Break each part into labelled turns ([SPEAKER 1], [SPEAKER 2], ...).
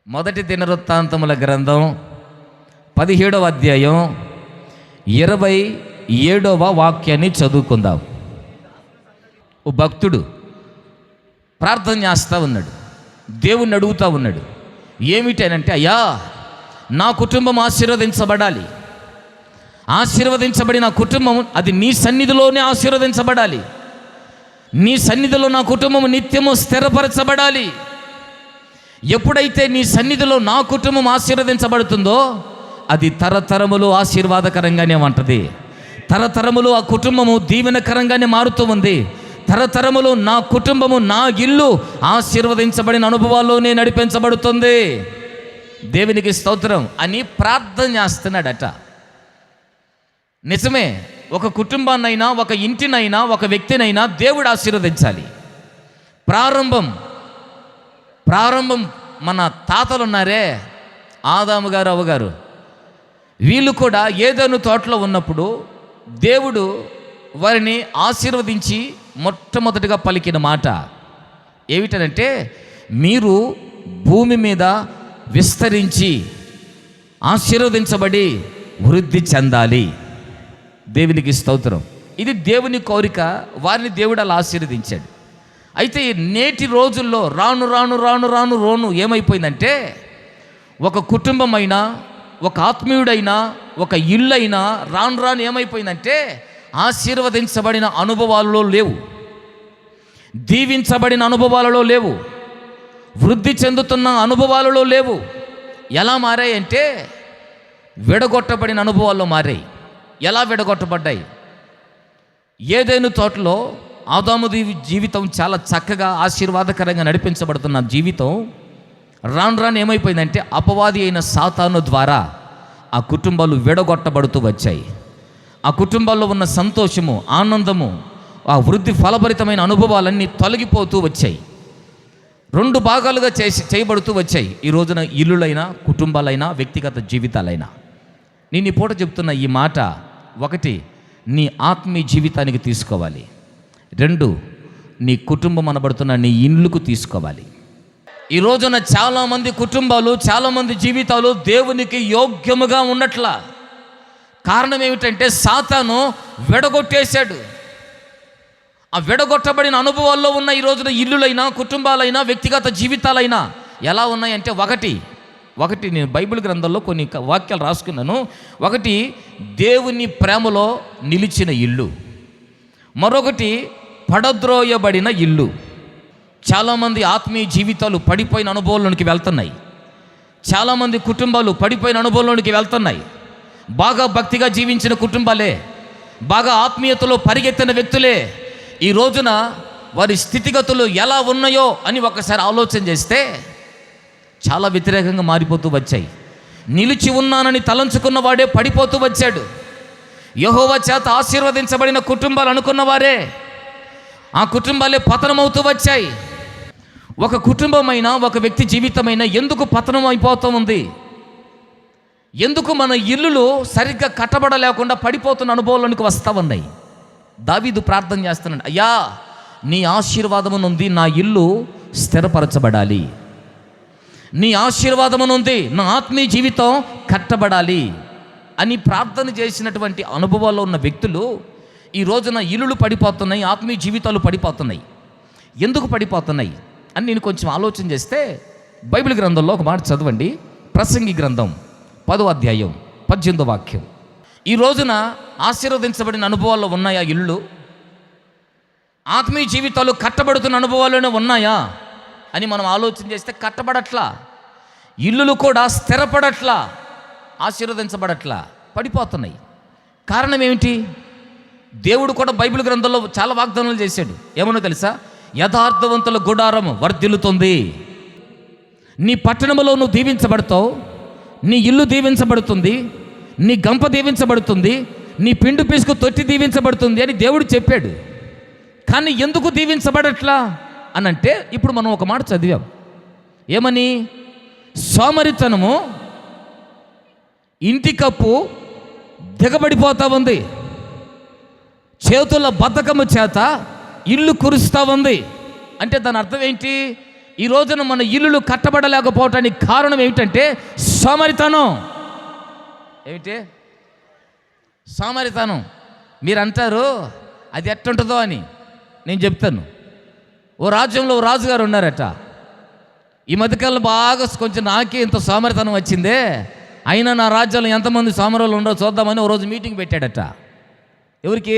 [SPEAKER 1] మొదటి దినవృత్తాంతముల గ్రంథం 17వ అధ్యాయం 27వ వాక్యాన్ని చదువుకుందాం. ఓ భక్తుడు ప్రార్థన చేస్తూ ఉన్నాడు, దేవుణ్ణి అడుగుతూ ఉన్నాడు. ఏమిటనంటే, అయ్యా నా కుటుంబం ఆశీర్వదించబడాలి, ఆశీర్వదించబడిన కుటుంబం అది నీ సన్నిధిలోనే ఆశీర్వదించబడాలి, నీ సన్నిధిలో నా కుటుంబం నిత్యము స్థిరపరచబడాలి. ఎప్పుడైతే నీ సన్నిధిలో నా కుటుంబం ఆశీర్వదించబడుతుందో అది తరతరములు ఆశీర్వాదకరంగానే ఉంటుంది. తరతరములు ఆ కుటుంబము దీవెనకరంగానే మారుతూ ఉంది. తరతరములు నా కుటుంబము, నా ఇల్లు ఆశీర్వదించబడిన అనుభవాల్లోనే నడిపించబడుతుంది. దేవునికి స్తోత్రం అని ప్రార్థన చేస్తున్నాడట. నిజమే, ఒక కుటుంబాన్నైనా, ఒక ఇంటినైనా, ఒక వ్యక్తినైనా దేవుడు ఆశీర్వదించాలి. ప్రారంభం మన తాతలు ఉన్నారే, ఆదాము గారు, అవ్వగారు, వీళ్ళు కూడా ఏదైనా తోటలో ఉన్నప్పుడు దేవుడు వారిని ఆశీర్వదించి మొట్టమొదటిగా పలికిన మాట ఏమిటనంటే, మీరు భూమి మీద విస్తరించి ఆశీర్వదించబడి వృద్ధి చెందాలి. దేవునికి స్తోత్రం. ఇది దేవుని కోరిక. వారిని దేవుడు అలా ఆశీర్వదించాడు. అయితే నేటి రోజుల్లో రాను ఏమైపోయిందంటే, ఒక కుటుంబమైనా, ఒక ఆత్మీయుడైనా, ఒక ఇల్లైనా రాను ఏమైపోయిందంటే ఆశీర్వదించబడిన అనుభవాలలో లేవు, దీవించబడిన అనుభవాలలో లేవు, వృద్ధి చెందుతున్న అనుభవాలలో లేవు. ఎలా మారాయంటే విడగొట్టబడిన అనుభవాల్లో మారాయి. ఎలా విడగొట్టబడ్డాయి? ఏదైనా తోటలో ఆదాము జీవితం చాలా చక్కగా ఆశీర్వాదకరంగా నడిపించబడుతున్న జీవితం రాను ఏమైపోయిందంటే అపవాది అయిన సాతాను ద్వారా ఆ కుటుంబాలు విడగొట్టబడుతూ వచ్చాయి. ఆ కుటుంబాల్లో ఉన్న సంతోషము, ఆనందము, ఆ వృద్ధి ఫలభరితమైన అనుభవాలన్నీ తొలగిపోతూ వచ్చాయి. రెండు భాగాలుగా చేయబడుతూ వచ్చాయి. ఈ రోజున ఇల్లులైనా, కుటుంబాలైనా, వ్యక్తిగత జీవితాలైనా. నేను ఈ పూట చెప్తున్న ఈ మాట, ఒకటి, నీ ఆత్మీయ జీవితానికి తీసుకోవాలి. రెండు, నీ కుటుంబం అనబడుతున్న నీ ఇల్లుకు తీసుకోవాలి. ఈ రోజున చాలామంది కుటుంబాలు, చాలామంది జీవితాలు దేవునికి యోగ్యముగా ఉండట్లా. కారణం ఏమిటంటే సాతాను విడగొట్టేశాడు. ఆ విడగొట్టబడిన అనుభవాల్లో ఉన్న ఈ రోజున ఇల్లులైనా, కుటుంబాలైనా, వ్యక్తిగత జీవితాలైనా ఎలా ఉన్నాయంటే, ఒకటి నేను బైబిల్ గ్రంథంలో కొన్ని వాక్యాలు రాసుకున్నాను. ఒకటి, దేవుని ప్రేమలో నిలిచిన ఇల్లు. మరొకటి, పడద్రోయబడిన ఇల్లు. చాలామంది ఆత్మీయ జీవితాలు పడిపోయిన అనుభవంలోనికి వెళ్తున్నాయి. చాలామంది కుటుంబాలు పడిపోయిన అనుభవంలోనికి వెళ్తున్నాయి. బాగా భక్తిగా జీవించిన కుటుంబాలే, బాగా ఆత్మీయతలో పరిగెత్తిన వ్యక్తులే ఈ రోజున వారి స్థితిగతులు ఎలా ఉన్నాయో అని ఒకసారి ఆలోచన చేస్తే చాలా వ్యతిరేకంగా మారిపోతూ వచ్చాయి. నిలిచి ఉన్నానని తలంచుకున్న వాడే పడిపోతూ వచ్చాడు. యెహోవా చేత ఆశీర్వదించబడిన కుటుంబాలు అనుకున్న వారే, ఆ కుటుంబాలే పతనమవుతూ వచ్చాయి. ఒక కుటుంబమైనా, ఒక వ్యక్తి జీవితమైనా ఎందుకు పతనం అయిపోతూ ఉంది? ఎందుకు మన ఇల్లులు సరిగ్గా కట్టబడలేకుండా పడిపోతున్న అనుభవాలకు వస్తూ ఉన్నాయి? దావీదు ప్రార్థన చేస్తున్నాడు, అయ్యా నీ ఆశీర్వాదము నుండి నా ఇల్లు స్థిరపరచబడాలి, నీ ఆశీర్వాదము నుండి నా ఆత్మీయ జీవితం కట్టబడాలి అని ప్రార్థన చేసినటువంటి అనుభవాల్లో ఉన్న వ్యక్తులు ఈ రోజున ఇల్లులు పడిపోతున్నాయి, ఆత్మీయ జీవితాలు పడిపోతున్నాయి. ఎందుకు పడిపోతున్నాయి అని నేను కొంచెం ఆలోచన చేస్తే, బైబిల్ గ్రంథంలో ఒక మాట చదవండి. ప్రసంగి గ్రంథం 10వ అధ్యాయం 18వ వాక్యం. ఈ రోజున ఆశీర్వదించబడిన అనుభవాల్లో ఉన్నాయా ఇల్లు? ఆత్మీయ జీవితాలు కట్టబడుతున్న అనుభవాల్లోనే ఉన్నాయా అని మనం ఆలోచన చేస్తే కట్టబడట్లా. ఇల్లులు కూడా స్థిరపడట్లా, ఆశీర్వదించబడట్లా, పడిపోతున్నాయి. కారణం ఏమిటి? దేవుడు కూడా బైబిల్ గ్రంథంలో చాలా వాగ్దానాలు చేశాడు. ఏమన్నా తెలుసా? యథార్థవంతుల గుడారం వర్ధిల్లుతుంది. నీ పట్టణంలో నువ్వు దీవించబడతావు, నీ ఇల్లు దీవించబడుతుంది, నీ గంప దీవించబడుతుంది, నీ పిండు పిసుకు తొట్టి దీవించబడుతుంది అని దేవుడు చెప్పాడు. కానీ ఎందుకు దీవించబడట్లా అని అంటే, ఇప్పుడు మనం ఒక మాట చదివాం. ఏమని? సోమరితనము ఇంటి కప్పు దిగబడిపోతా ఉంది, చేతుల బద్ధకము చేత ఇల్లు కురుస్తూ ఉంది. అంటే దాని అర్థం ఏంటి? ఈ రోజున మన ఇల్లులు కట్టబడలేకపోవటానికి కారణం ఏమిటంటే సోమరితనం. ఏమిటి? సోమరితనం. మీరు అంటారు అది ఎట్టుంటుందో అని. నేను చెప్తాను. ఓ రాజ్యంలో ఓ రాజుగారు ఉన్నారట. ఈ మధ్యకాలంలో బాగా కొంచెం నాకే ఇంత సోమరితనం వచ్చిందే, అయినా నా రాజ్యంలో ఎంతమంది సోమరులు ఉండో చూద్దామని ఓ రోజు మీటింగ్ పెట్టాడట. ఎవరికి?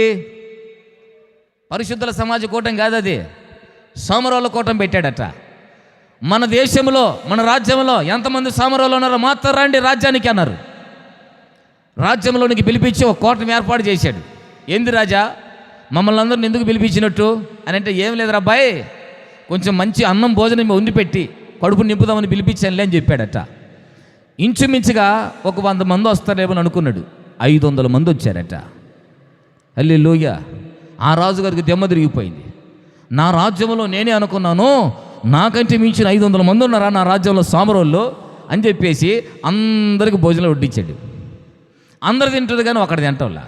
[SPEAKER 1] పరిశుద్ధుల సమాజ కూటం కాదు, అది సోమరుల కూటం పెట్టాడట. మన దేశంలో మన రాజ్యంలో ఎంతమంది సోమరులు ఉన్నారో మాత్రం రండి రాజ్యానికి అన్నారు. రాజ్యంలోనికి పిలిపించి ఒక కూటమి ఏర్పాటు చేశాడు. ఏంది రాజా మమ్మల్ని అందరిని ఎందుకు పిలిపించినట్టు అని అంటే, ఏం లేదురా అబ్బాయి, కొంచెం మంచి అన్నం భోజనం వండి పెట్టి కడుపు నింపుదామని పిలిపించానులే అని చెప్పాడట. ఇంచుమించుగా ఒక 100 మంది వస్తారేమని అనుకున్నాడు. 500 మంది వచ్చారట. హల్లెలూయా. ఆ రాజుగారికి దెమ్మ తిరిగిపోయింది. నా రాజ్యంలో నేనే అనుకున్నాను, నాకంటే మించిన 500 మంది ఉన్నారా నా రాజ్యంలో సోమరోళ్ళు అని చెప్పేసి అందరికి భోజనం వడ్డించాడు. అందరు తింటుంది కానీ ఒకటి తింటోళ్ళ.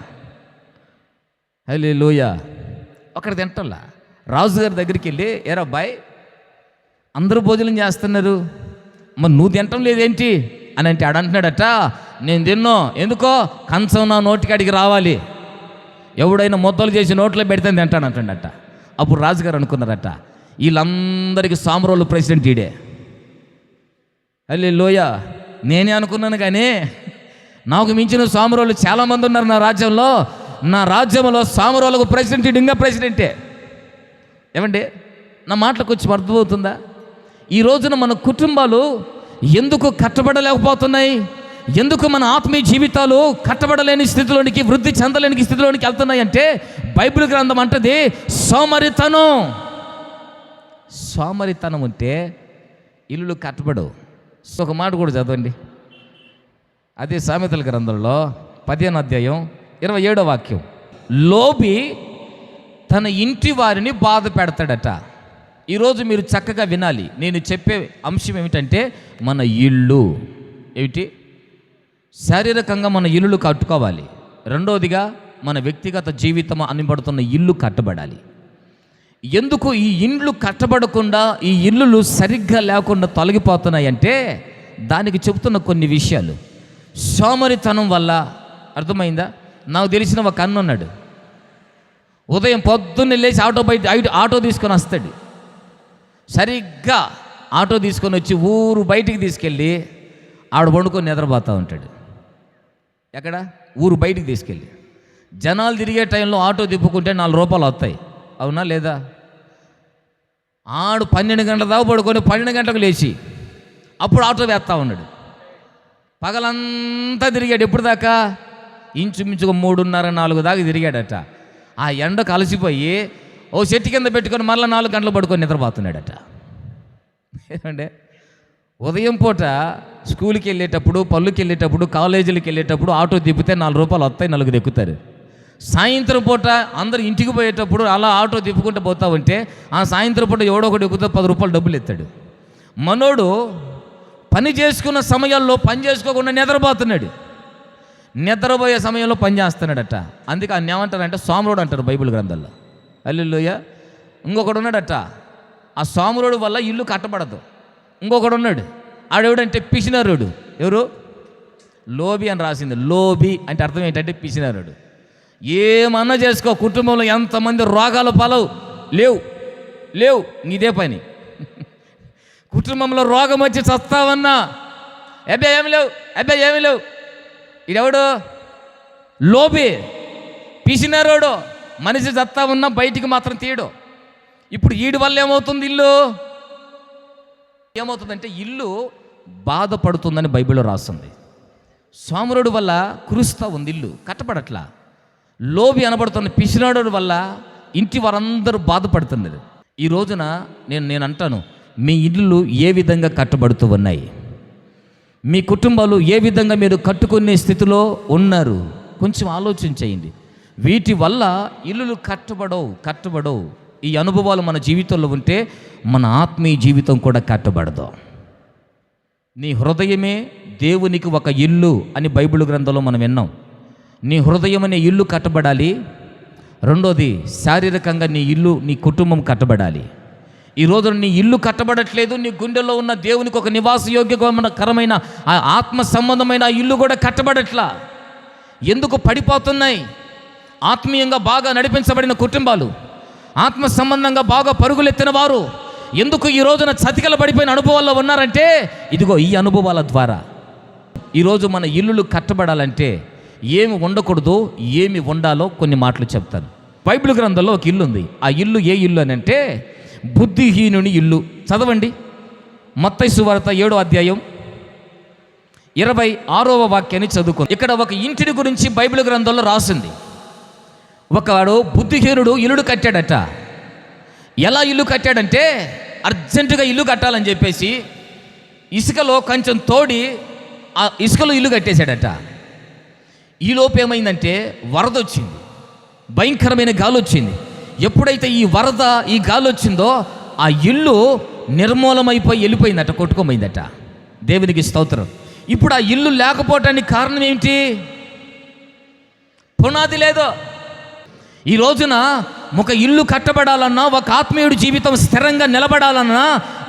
[SPEAKER 1] హల్లెలూయా. ఒకటి తింటోళ్ళ. రాజుగారి దగ్గరికి వెళ్ళి, ఏరా అబ్బాయి అందరూ భోజనం చేస్తున్నారు, మరి నువ్వు తింటం లేదేంటి అని అంటే ఆడంటున్నాడట, నేను తిన్నో ఎందుకో కంచం నా నోటికాడికి రావాలి, ఎవడైనా మొత్తలు చేసి నోట్లో పెడితే తింటాను అంటాడట. అప్పుడు రాజుగారు అనుకున్నారట, వీళ్ళందరికీ సోమరోళ్ళు ప్రెసిడెంట్ ఈడే. హల్లెలూయా. నేనే అనుకున్నాను కానీ నాకు మించిన సోమరోళ్ళు చాలామంది ఉన్నారు నా రాజ్యంలో. నా రాజ్యంలో సోమరోళ్ళకు ప్రెసిడెంట్ ఇంకా ప్రెసిడెంటే. ఏమండి, నా మాటలకు వచ్చి అర్థమవుతుందా? ఈ రోజున మన కుటుంబాలు ఎందుకు కట్టబడలేకపోతున్నాయి? ఎందుకు మన ఆత్మీయ జీవితాలు కట్టబడలేని స్థితిలోనికి, వృద్ధి చెందలేని స్థితిలోనికి వెళ్తున్నాయి అంటే బైబిల్ గ్రంథం అంటది సోమరితనం. సోమరితనం ఉంటే ఇల్లులు కట్టబడవు. ఒక మాట కూడా చదవండి, అదే సామెతల గ్రంథంలో 15వ అధ్యాయం 27వ వాక్యం. లోబి తన ఇంటి వారిని బాధ పెడతాడట. ఈరోజు మీరు చక్కగా వినాలి. నేను చెప్పే అంశం ఏమిటంటే మన ఇల్లు ఏమిటి? శారీరకంగా మన ఇల్లులు కట్టుకోవాలి. రెండవదిగా మన వ్యక్తిగత జీవితం అనబడుతున్న ఇల్లు కట్టబడాలి. ఎందుకు ఈ ఇండ్లు కట్టబడకుండా ఈ ఇల్లులు సరిగ్గా లేకుండా తొలగిపోతున్నాయంటే దానికి చెబుతున్న కొన్ని విషయాలు. సోమరితనం వల్ల. అర్థమైందా? నాకు తెలిసిన ఒక అన్న ఉన్నాడు. ఉదయం పొద్దున్నే లేచి ఆటో తీసుకొని వస్తాడు. సరిగ్గా ఆటో తీసుకొని వచ్చి ఊరు బయటికి తీసుకెళ్ళి ఆడ వండుకొని నిద్రపోతూ ఉంటాడు. ఎక్కడ? ఊరు బయటికి తీసుకెళ్ళి. జనాలు తిరిగే టైంలో ఆటో తిప్పుకుంటే 4 రూపాయలు వస్తాయి. అవునా లేదా? ఆడు 12 గంటల దాకా పడుకొని 12 గంటలకు లేచి అప్పుడు ఆటో వేస్తూ ఉన్నాడు. పగలంతా తిరిగాడు. ఎప్పుడు దాకా? ఇంచుమించుగా 3:30-4 దాకా తిరిగాడట. ఆ ఎండకు అలసిపోయి ఓ చెట్టు కింద పెట్టుకొని మళ్ళీ 4 గంటలు పడుకొని నిద్రపోతున్నాడట. ఏమంటే ఉదయం పూట స్కూల్కి వెళ్ళేటప్పుడు, పళ్ళుకి వెళ్ళేటప్పుడు, కాలేజీలకు వెళ్ళేటప్పుడు ఆటో తిప్పితే 4 రూపాయలు వస్తాయి, 4 ఎక్కుతారు. సాయంత్రం పూట అందరు ఇంటికి పోయేటప్పుడు అలా ఆటో తిప్పుకుంటూ పోతా ఉంటే ఆ సాయంత్రం పూట ఎవడో ఒకటి ఎక్కుతా 10 రూపాయలు డబ్బులు ఎత్తాడు. మనోడు పని చేసుకున్న సమయాల్లో పని చేసుకోకుండా నిద్రపోతున్నాడు. నిద్రపోయే సమయంలో పని చేస్తున్నాడట. అందుకే ఆయన ఏమంటారంటే సోమరుడు అంటారు బైబిల్ గ్రంథాల్లో. హల్లెలూయా. ఇంకొకడు ఉన్నాడట, ఆ సోమరుడు వల్ల ఇల్లు కట్టబడదు. ఇంకొకడు ఉన్నాడు, ఆడెవడంటే పిసినారుడు. ఎవరు? లోబి అని రాసింది. లోబి అంటే అర్థం ఏంటంటే పిసినారుడు. ఏమన్నా చేసుకో, కుటుంబంలో ఎంతమంది రోగాల పాలవు లేవు ఇదే పని. కుటుంబంలో రోగం వచ్చి చస్తావన్నా ఏమీ లేవు. ఇడెవడు? లోబి, పిసినారోడు. మనిషి చస్తా ఉన్నా బయటికి మాత్రం తీయడు. ఇప్పుడు వీడి వల్ల ఏమవుతుంది? ఇల్లు ఏమవుతుందంటే ఇల్లు బాధపడుతుందని బైబిల్లో రాస్తుంది. సోమరుడు వల్ల కురుస్తూ ఉంది, ఇల్లు కట్టబడట్లా. లోబి అనబడుతున్న పిసినాడు వల్ల ఇంటి వారందరూ బాధపడుతున్నారు. ఈ రోజున నేను అంటాను, మీ ఇల్లు ఏ విధంగా కట్టబడుతూ ఉన్నాయి? మీ కుటుంబాలు ఏ విధంగా మీరు కట్టుకునే స్థితిలో ఉన్నారు? కొంచెం ఆలోచన చేయండి. వీటి వల్ల ఇల్లులు కట్టబడవు. ఈ అనుభవాలు మన జీవితంలో ఉంటే మన ఆత్మీయ జీవితం కూడా కట్టబడదు. నీ హృదయమే దేవునికి ఒక ఇల్లు అని బైబిల్ గ్రంథంలో మనం విన్నాం. నీ హృదయం అనే ఇల్లు కట్టబడాలి. రెండోది శారీరకంగా నీ ఇల్లు, నీ కుటుంబం కట్టబడాలి. ఈ రోజు నీ ఇల్లు కట్టబడట్లేదు, నీ గుండెల్లో ఉన్న దేవునికి ఒక నివాసయోగ్యకరమైన ఆ ఆత్మ సంబంధమైన ఆ ఇల్లు కూడా కట్టబడట్లా. ఎందుకు పడిపోతున్నాయి? ఆత్మీయంగా బాగా నడిపించబడిన కుటుంబాలు, ఆత్మ సంబంధంగా బాగా పరుగులెత్తిన వారు ఎందుకు ఈ రోజున చతికిల పడిపోయిన అనుభవాల్లో ఉన్నారంటే, ఇదిగో ఈ అనుభవాల ద్వారా. ఈరోజు మన ఇల్లులు కట్టబడాలంటే ఏమి ఉండకూడదు, ఏమి ఉండాలో కొన్ని మాటలు చెప్తాను. బైబిల్ గ్రంథంలో ఒక ఇల్లు ఉంది. ఆ ఇల్లు ఏ ఇల్లు అని అంటే బుద్ధిహీనుని ఇల్లు. చదవండి, మత్తయి సువార్త 7వ అధ్యాయం 26వ వాక్యాన్ని చదువుకో. ఇక్కడ ఒక ఇంటిని గురించి బైబిల్ గ్రంథంలో రాసింది. ఒకవాడు బుద్ధిహీనుడు ఇల్లు కట్టాడట. ఎలా ఇల్లు కట్టాడంటే, అర్జెంటుగా ఇల్లు కట్టాలని చెప్పేసి ఇసుకలో కొంచెం తోడి ఆ ఇసుకలో ఇల్లు కట్టేశాడట. ఈలోపు ఏమైందంటే వరద వచ్చింది, భయంకరమైన గాలి వచ్చింది. ఎప్పుడైతే ఈ వరద, ఈ గాలి వచ్చిందో ఆ ఇల్లు నిర్మూలమైపోయి వెళ్ళిపోయిందట, కొట్టుకోమైందట. దేవునికి స్తోత్రం. ఇప్పుడు ఆ ఇల్లు లేకపోవటానికి కారణం ఏమిటి? పునాది లేదు. ఈ రోజున ఒక ఇల్లు కట్టబడాలన్నా, ఒక ఆత్మీయుడి జీవితం స్థిరంగా నిలబడాలన్నా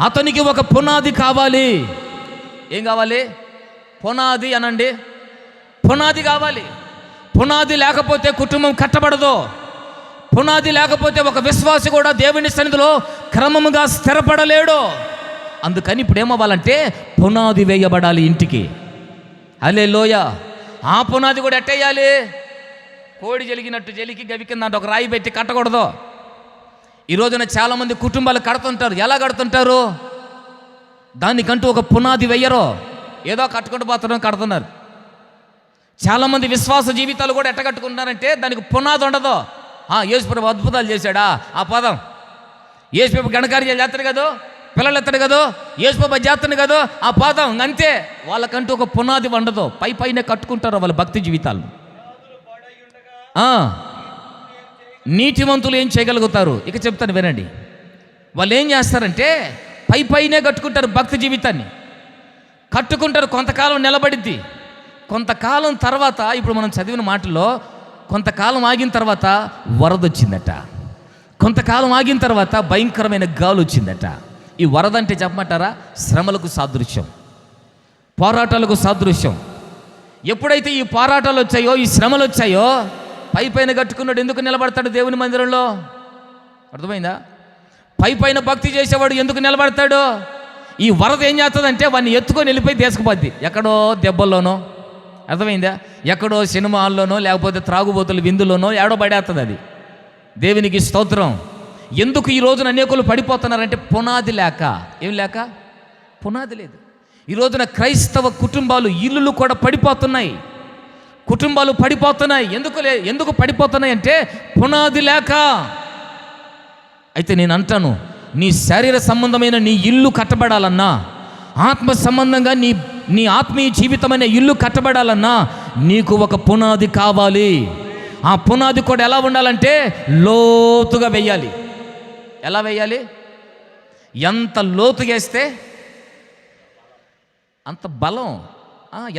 [SPEAKER 1] అతనికి ఒక పునాది కావాలి. ఏం కావాలి? పునాది అనండి. పునాది కావాలి. పునాది లేకపోతే కుటుంబం కట్టబడదు. పునాది లేకపోతే ఒక విశ్వాసి కూడా దేవుని సన్నిధిలో క్రమముగా స్థిరపడలేడు. అందుకని ఇప్పుడు ఏమవ్వాలంటే పునాది వేయబడాలి ఇంటికి. హల్లెలూయా. ఆ పునాది కూడా ఎట్టేయాలి? కోడి జరిగినట్టు జలికి గవి కింద ఒక రాయి పెట్టి కట్టకూడదు. ఈ రోజున చాలామంది కుటుంబాలు కడుతుంటారు. ఎలా కడుతుంటారు? దానికంటూ ఒక పునాది వెయ్యరు, ఏదో కట్టుకుంటూ పోతారో కడుతున్నారు. చాలామంది విశ్వాస జీవితాలు కూడా ఎట్ట కట్టుకుంటున్నారంటే దానికి పునాది ఉండదు. యేసుప్రభు అద్భుతాలు చేశాడా? ఆ పదం. యేసుప్రభు గణకార్యాలు చేస్తాడు కదా, పిల్లలు ఎత్తాడు కదా, యేసుప్రభు చేస్తాడు కదా, ఆ పదం అంతే. వాళ్ళకంటూ ఒక పునాది ఉండదు. పైనే కట్టుకుంటారు వాళ్ళ భక్తి జీవితాలు. నీతిమంతులు ఏం చేయగలుగుతారు? ఇక చెప్తాను వినండి. వాళ్ళు ఏం చేస్తారంటే పైనే కట్టుకుంటారు భక్తి జీవితాన్ని. కట్టుకుంటారు, కొంతకాలం నిలబడిద్ది. కొంతకాలం తర్వాత, ఇప్పుడు మనం చదివిన మాటల్లో కొంతకాలం ఆగిన తర్వాత వరద వచ్చిందట. కొంతకాలం ఆగిన తర్వాత భయంకరమైన గాలి వచ్చిందట. ఈ వరద అంటే చెప్పమంటారా? శ్రమలకు సాదృశ్యం, పోరాటాలకు సాదృశ్యం. ఎప్పుడైతే ఈ పోరాటాలు వచ్చాయో, ఈ శ్రమలు వచ్చాయో, పైన కట్టుకున్నాడు ఎందుకు నిలబడతాడు దేవుని మందిరంలో? అర్థమైందా? పైన భక్తి చేసేవాడు ఎందుకు నిలబడతాడు? ఈ వరద ఏం చేస్తుందంటే వాడిని ఎత్తుకొని వెళ్ళిపోయి తీసుకుపోద్ది, ఎక్కడో దెబ్బల్లోనో. అర్థమైందా? ఎక్కడో సినిమా హాల్లోనో, లేకపోతే త్రాగుబోతుల విందులోనో ఏడో పడేస్తుంది అది. దేవునికి స్తోత్రం. ఎందుకు ఈ రోజున అనేకులు పడిపోతున్నారంటే పునాది లేక. ఏం లేక? పునాది లేదు. ఈ రోజున క్రైస్తవ కుటుంబాలు, ఇల్లులు కూడా పడిపోతున్నాయి. కుటుంబాలు పడిపోతున్నాయి. ఎందుకు పడిపోతున్నాయి అంటే పునాది లేక. అయితే నేను అంటాను, నీ శరీర సంబంధమైన నీ ఇల్లు కట్టబడాలన్నా, ఆత్మ సంబంధంగా నీ ఆత్మీయ జీవితమైన ఇల్లు కట్టబడాలన్నా నీకు ఒక పునాది కావాలి. ఆ పునాది కూడా ఎలా ఉండాలంటే లోతుగా వేయాలి. ఎలా వేయాలి? ఎంత లోతుగేస్తే అంత బలం.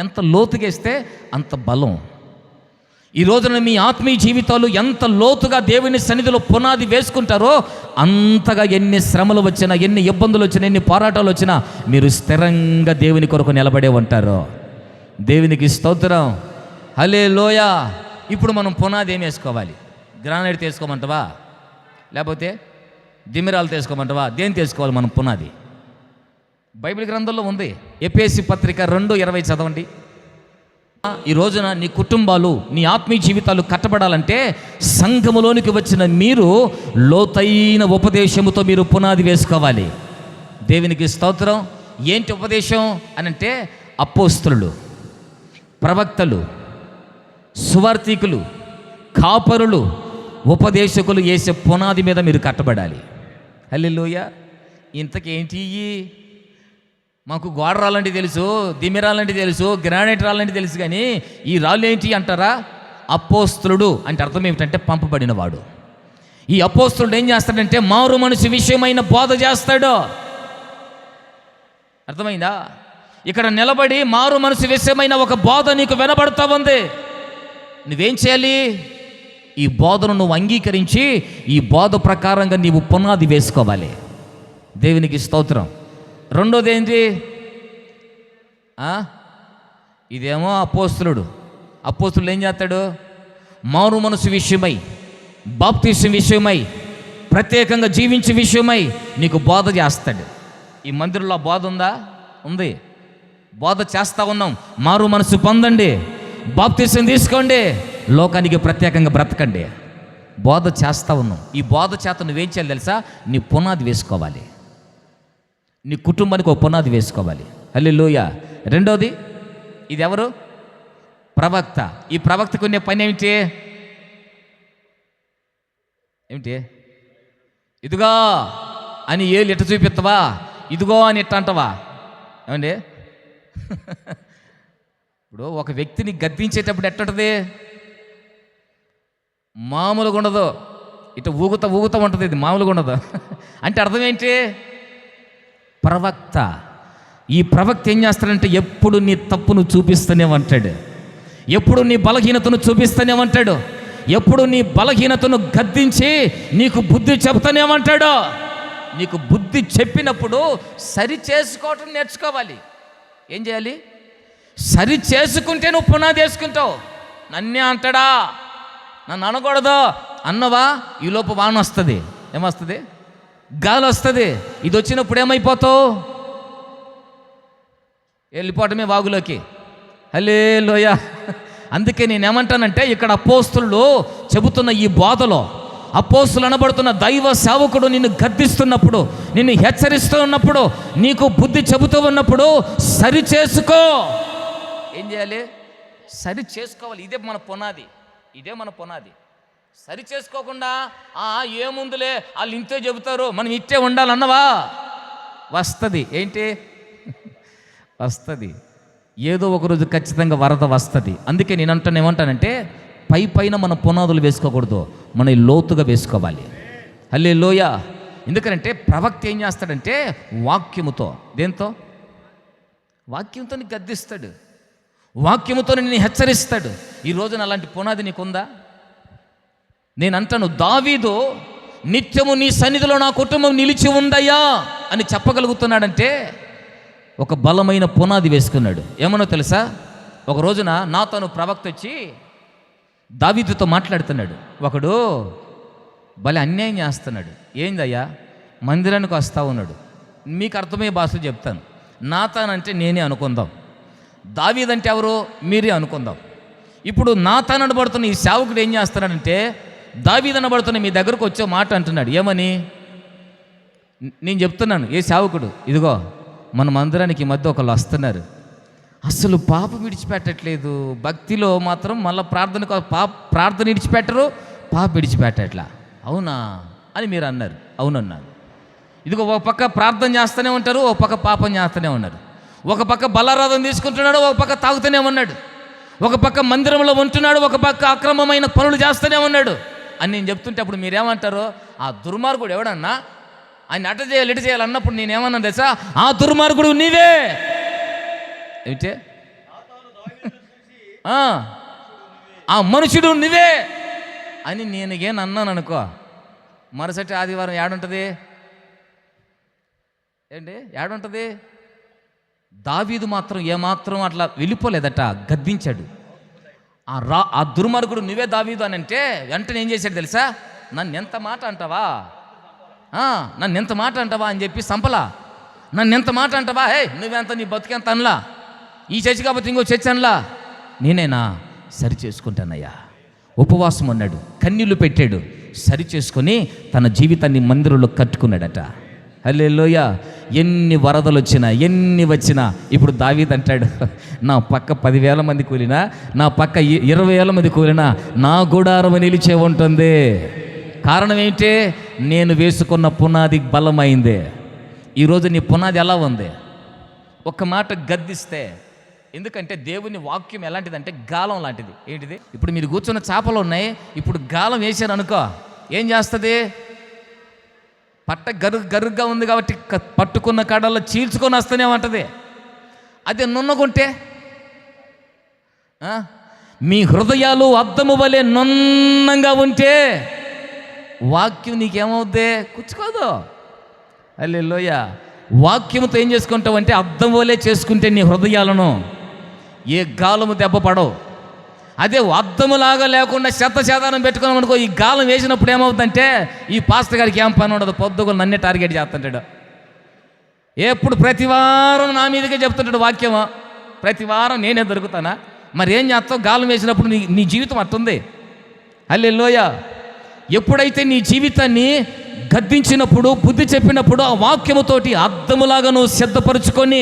[SPEAKER 1] ఎంత లోతుగేస్తే అంత బలం. ఈ రోజున మీ ఆత్మీయ జీవితాలు ఎంత లోతుగా దేవుని సన్నిధిలో పునాది వేసుకుంటారో అంతగా ఎన్ని శ్రమలు వచ్చినా, ఎన్ని ఇబ్బందులు వచ్చినా, ఎన్ని పోరాటాలు వచ్చినా మీరు స్థిరంగా దేవుని కొరకు నిలబడే ఉంటారు. దేవునికి స్తోత్రం. హల్లెలూయా. ఇప్పుడు మనం పునాది ఏం వేసుకోవాలి? గ్రానైట్ తీసుకోమంటావా? లేకపోతే దిమిరాలు తీసుకోమంటావా? దేని తీసుకోవాలి మనం పునాది? బైబిల్ గ్రంథంలో ఉంది. ఎఫెసీ పత్రిక 2:20 చదవండి. ఈ రోజున నీ కుటుంబాలు, నీ ఆత్మీయ జీవితాలు కట్టబడాలంటే సంఘములోనికి వచ్చిన మీరు లోతైన ఉపదేశముతో మీరు పునాది వేసుకోవాలి. దేవునికి స్తోత్రం. ఏంటి ఉపదేశం అని అంటే అపోస్తలులు, ప్రవక్తలు, సువార్తికులు, కాపరులు, ఉపదేశకులు వేసే పునాది మీద మీరు కట్టబడాలి. హల్లెలూయా. ఇంతకేంటి? మాకు గోడ రాళ్ళంటే తెలుసు, దిమ్మె రాళ్ళంటే తెలుసు, గ్రానైట్ రాళ్ళంటే తెలుసు, కానీ ఈ రాళ్ళు ఏంటి అంటారా? అపోస్తలుడు అంటే అర్థం ఏమిటంటే పంపబడిన వాడు. ఈ అపోస్తలుడు ఏం చేస్తాడంటే మారు మనసు విషయమైన బోధ చేస్తాడు. అర్థమైందా? ఇక్కడ నిలబడి మారు మనసు విషయమైన ఒక బోధ నీకు వినబడుతూ ఉంది. నువ్వేం చేయాలి? ఈ బోధను నువ్వు అంగీకరించి ఈ బోధ ప్రకారంగా నీవు పునాది వేసుకోవాలి. దేవునికి స్తోత్రం. రెండోది ఏంటి? ఇదేమో అపోస్తులుడు ఏం చేస్తాడు? మారు మనసు విషయమై, బాప్తీసం విషయమై, ప్రత్యేకంగా జీవించే విషయమై నీకు బోధ చేస్తాడు. ఈ మందిరంలో బోధ ఉందా? ఉంది. బోధ చేస్తూ ఉన్నాం. మారు మనసు పొందండి, బాప్తీసం తీసుకోండి, లోకానికి ప్రత్యేకంగా బ్రతకండి. బోధ చేస్తూ ఉన్నాం. ఈ బోధ చేత నువ్వేం చేయాలి తెలుసా? నీ పునాది వేసుకోవాలి. నీ కుటుంబానికి ఒక పునాది వేసుకోవాలి. హల్లెలూయా. రెండోది, ఇది ఎవరు? ప్రవక్త. ఈ ప్రవక్తకు ఉండే పని ఏమిటి? ఇదిగో అని ఏళ్ళు ఎట్ట చూపిస్తావా? ఇదిగో అని ఎట్ట అంటావా? ఏమండి? ఇప్పుడు ఒక వ్యక్తిని గద్దించేటప్పుడు ఎట్టుంటుంది? మామూలుగా ఉండదు, ఇటు ఊగుతా ఉంటుంది. ఇది మామూలుగా ఉండదు. అంటే అర్థం ఏంటి? ప్రవక్త. ఈ ప్రవక్త ఏం చేస్తాడంటే ఎప్పుడు నీ తప్పును చూపిస్తూనే ఉంటాడు, ఎప్పుడు నీ బలహీనతను చూపిస్తూనే ఉంటాడు, ఎప్పుడు నీ బలహీనతను గద్దించి నీకు బుద్ధి చెప్తానే ఉంటాడు. నీకు బుద్ధి చెప్పినప్పుడు సరి చేసుకోవటం నేర్చుకోవాలి. ఏం చేయాలి? సరి చేసుకుంటే నువ్వు పునాది వేసుకుంటావు. నన్నే అంటాడా, నన్ను అనకూడదు అన్నవా, ఈలోపు వాన వస్తుంది. ఏమొస్తుంది? గాలి వస్తుంది. ఇది వచ్చినప్పుడు ఏమైపోతావు? వెళ్ళిపోవటమే వాగులోకి. హల్లెలూయా. అందుకే నేనేమంటానంటే, ఇక్కడ అపోస్తులు చెబుతున్న ఈ బోధలో, అపోస్తులు అనబడుతున్న దైవ సేవకుడు నిన్ను గద్దిస్తున్నప్పుడు, నిన్ను హెచ్చరిస్తూ ఉన్నప్పుడు, నీకు బుద్ధి చెబుతూ ఉన్నప్పుడు సరి చేసుకో. ఏం చేయాలి? సరి చేసుకోవాలి. ఇదే మన పునాది. సరి చేసుకోకుండా ఏముందులే వాళ్ళు ఇంతే చెబుతారు, మనం ఇట్టే ఉండాలన్నవా, వస్తుంది. ఏంటి? వస్తుంది. ఏదో ఒకరోజు ఖచ్చితంగా వరద వస్తుంది. అందుకే నేను ఏమంటానంటే, పైన మన పునాదులు వేసుకోకూడదు, మన లోతుగా వేసుకోవాలి. హల్లెలూయా. ఎందుకంటే ప్రవక్త ఏం చేస్తాడంటే వాక్యముతో, దేంతో? వాక్యంతో నీకు గద్దిస్తాడు, వాక్యముతో నిన్ను హెచ్చరిస్తాడు. ఈ రోజున అలాంటి పునాది నీకుందా? నేను అంటాను, దావీదు నిత్యము నీ సన్నిధిలో నా కుటుంబం నిలిచి ఉందయ్యా అని చెప్పగలుగుతున్నాడంటే ఒక బలమైన పునాది వేసుకున్నాడు. ఏమనో తెలుసా? ఒక రోజున నాతాను ప్రవక్త వచ్చి దావీదుతో మాట్లాడుతున్నాడు. ఒకడు భలే అన్యాయం చేస్తున్నాడు. ఏందయ్యా? మందిరానికి వస్తా ఉన్నాడు. మీకు అర్థమయ్యే భాష చెప్తాను. నాతాన్ అంటే నేనే అనుకుందాం, దావీద్ అంటే ఎవరు? మీరే అనుకుందాం. ఇప్పుడు నాతాన్ అనబడుతున్న ఈ సేవకుడు ఏం చేస్తున్నాడంటే, దావీద్ అనబడుతున్న మీ దగ్గరకు వచ్చే మాట అంటున్నాడు. ఏమని? నేను చెప్తున్నాను, ఏ సేవకుడు, ఇదిగో మన మందిరానికి ఈ మధ్య ఒకళ్ళు వస్తున్నారు, అసలు పాపం విడిచిపెట్టట్లేదు, భక్తిలో మాత్రం మళ్ళీ ప్రార్థన విడిచిపెట్టరు, పాప విడిచిపెట్టట్లా. అవునా అని మీరు అన్నారు. అవునన్నాను. ఇదిగో ఒక పక్క ప్రార్థన చేస్తూనే ఉంటారు, ఒక పక్క పాపం చేస్తూనే ఉన్నారు. ఒక పక్క బలారాధన తీసుకుంటున్నాడు, ఒక పక్క తాగుతూనే ఉన్నాడు. ఒక పక్క మందిరంలో ఉంటున్నాడు, ఒక పక్క అక్రమమైన పనులు చేస్తూనే ఉన్నాడు అని నేను చెప్తుంటే అప్పుడు మీరేమంటారు? ఆ దుర్మార్గుడు ఎవడన్నా ఆయన అట చేయాలి ఇటు చేయాలి అన్నప్పుడు నేనేమన్నా తెలుసా? ఆ దుర్మార్గుడు నీవే. ఏమిటే? ఆ మనుషుడు నువ్వే అని నేను అన్నాను అనుకో, మరుసటి ఆదివారం ఏడుంటుంది? ఏంటి ఏడుంటుంది? దావీదు మాత్రం ఏమాత్రం అట్లా వెళ్ళిపోలేదట, గద్దించాడు. ఆ దుర్మార్గుడు నువ్వే దావీదు అని అంటే వెంటనే ఏం చేశాడు తెలుసా? నన్ను ఎంత మాట అంటావా అని చెప్పి సంపలా. నన్ను ఎంత మాట అంటావా? నువ్వెంత, నీ బతుకెంత అనలా. ఈ చర్చి కాబట్టి ఇంకో చర్చి అనలా. నేనేనా? సరి చేసుకుంటానయ్యా. ఉపవాసం అన్నాడు, కన్నీళ్లు పెట్టాడు, సరి చేసుకొని తన జీవితాన్ని మందిరంలో కట్టుకున్నాడట. హల్లెలూయా. ఎన్ని వరదలు వచ్చినా, ఎన్ని వచ్చినా, ఇప్పుడు దావీద్ అంటాడు, నా పక్క 10,000 మంది కూలినా, నా పక్క 20,000 మంది కూలినా నా గుడారం నిలిచే ఉంటుంది. కారణం ఏంటి? నేను వేసుకున్న పునాది బలమైందే. ఈరోజు నీ పునాది ఎలా ఉంది? ఒక్క మాట గద్దిస్తే, ఎందుకంటే దేవుని వాక్యం ఎలాంటిదంటే గాలం లాంటిది. ఏంటిది? ఇప్పుడు మీరు కూర్చున్న చేపలు ఉన్నాయి, ఇప్పుడు గాలం వేసారు అనుకో, ఏం చేస్తుంది? పట్ట గరుగ్గా ఉంది కాబట్టి పట్టుకున్న కాడల్లో చీల్చుకొని వస్తూనే ఉంటుంది. అదే నున్నగుంటే, మీ హృదయాలు అద్దము వలె నున్నంగా ఉంటే వాక్యం నీకేమవుద్ది? కుచ్చుకోదు. హల్లెలూయా. వాక్యముతో ఏం చేసుకుంటావు అంటే అద్దం వలే చేసుకుంటే నీ హృదయాలను ఏ గాలము దెబ్బ పడవు. అదే అద్దములాగా లేకుండా శతశాతానం పెట్టుకున్నాం అనుకో, ఈ గాలం వేసినప్పుడు ఏమవుతుందంటే ఈ పాస్టర్ గారికి ఏం పని ఉండదు, పొద్దుగోలు నన్నే టార్గెట్ చేస్తుంటాడు. ఎప్పుడు ప్రతి వారం నా మీదకే చెప్తుంటాడు వాక్యము. ప్రతి వారం నేనే దొరుకుతానా? మరి ఏం చేస్తావు? గాలం వేసినప్పుడు నీ జీవితం అట్టుంది. హల్లెలూయా. ఎప్పుడైతే నీ జీవితాన్ని గద్దించినప్పుడు, బుద్ధి చెప్పినప్పుడు ఆ వాక్యముతోటి అద్దములాగా నువ్వు సిద్ధపరుచుకొని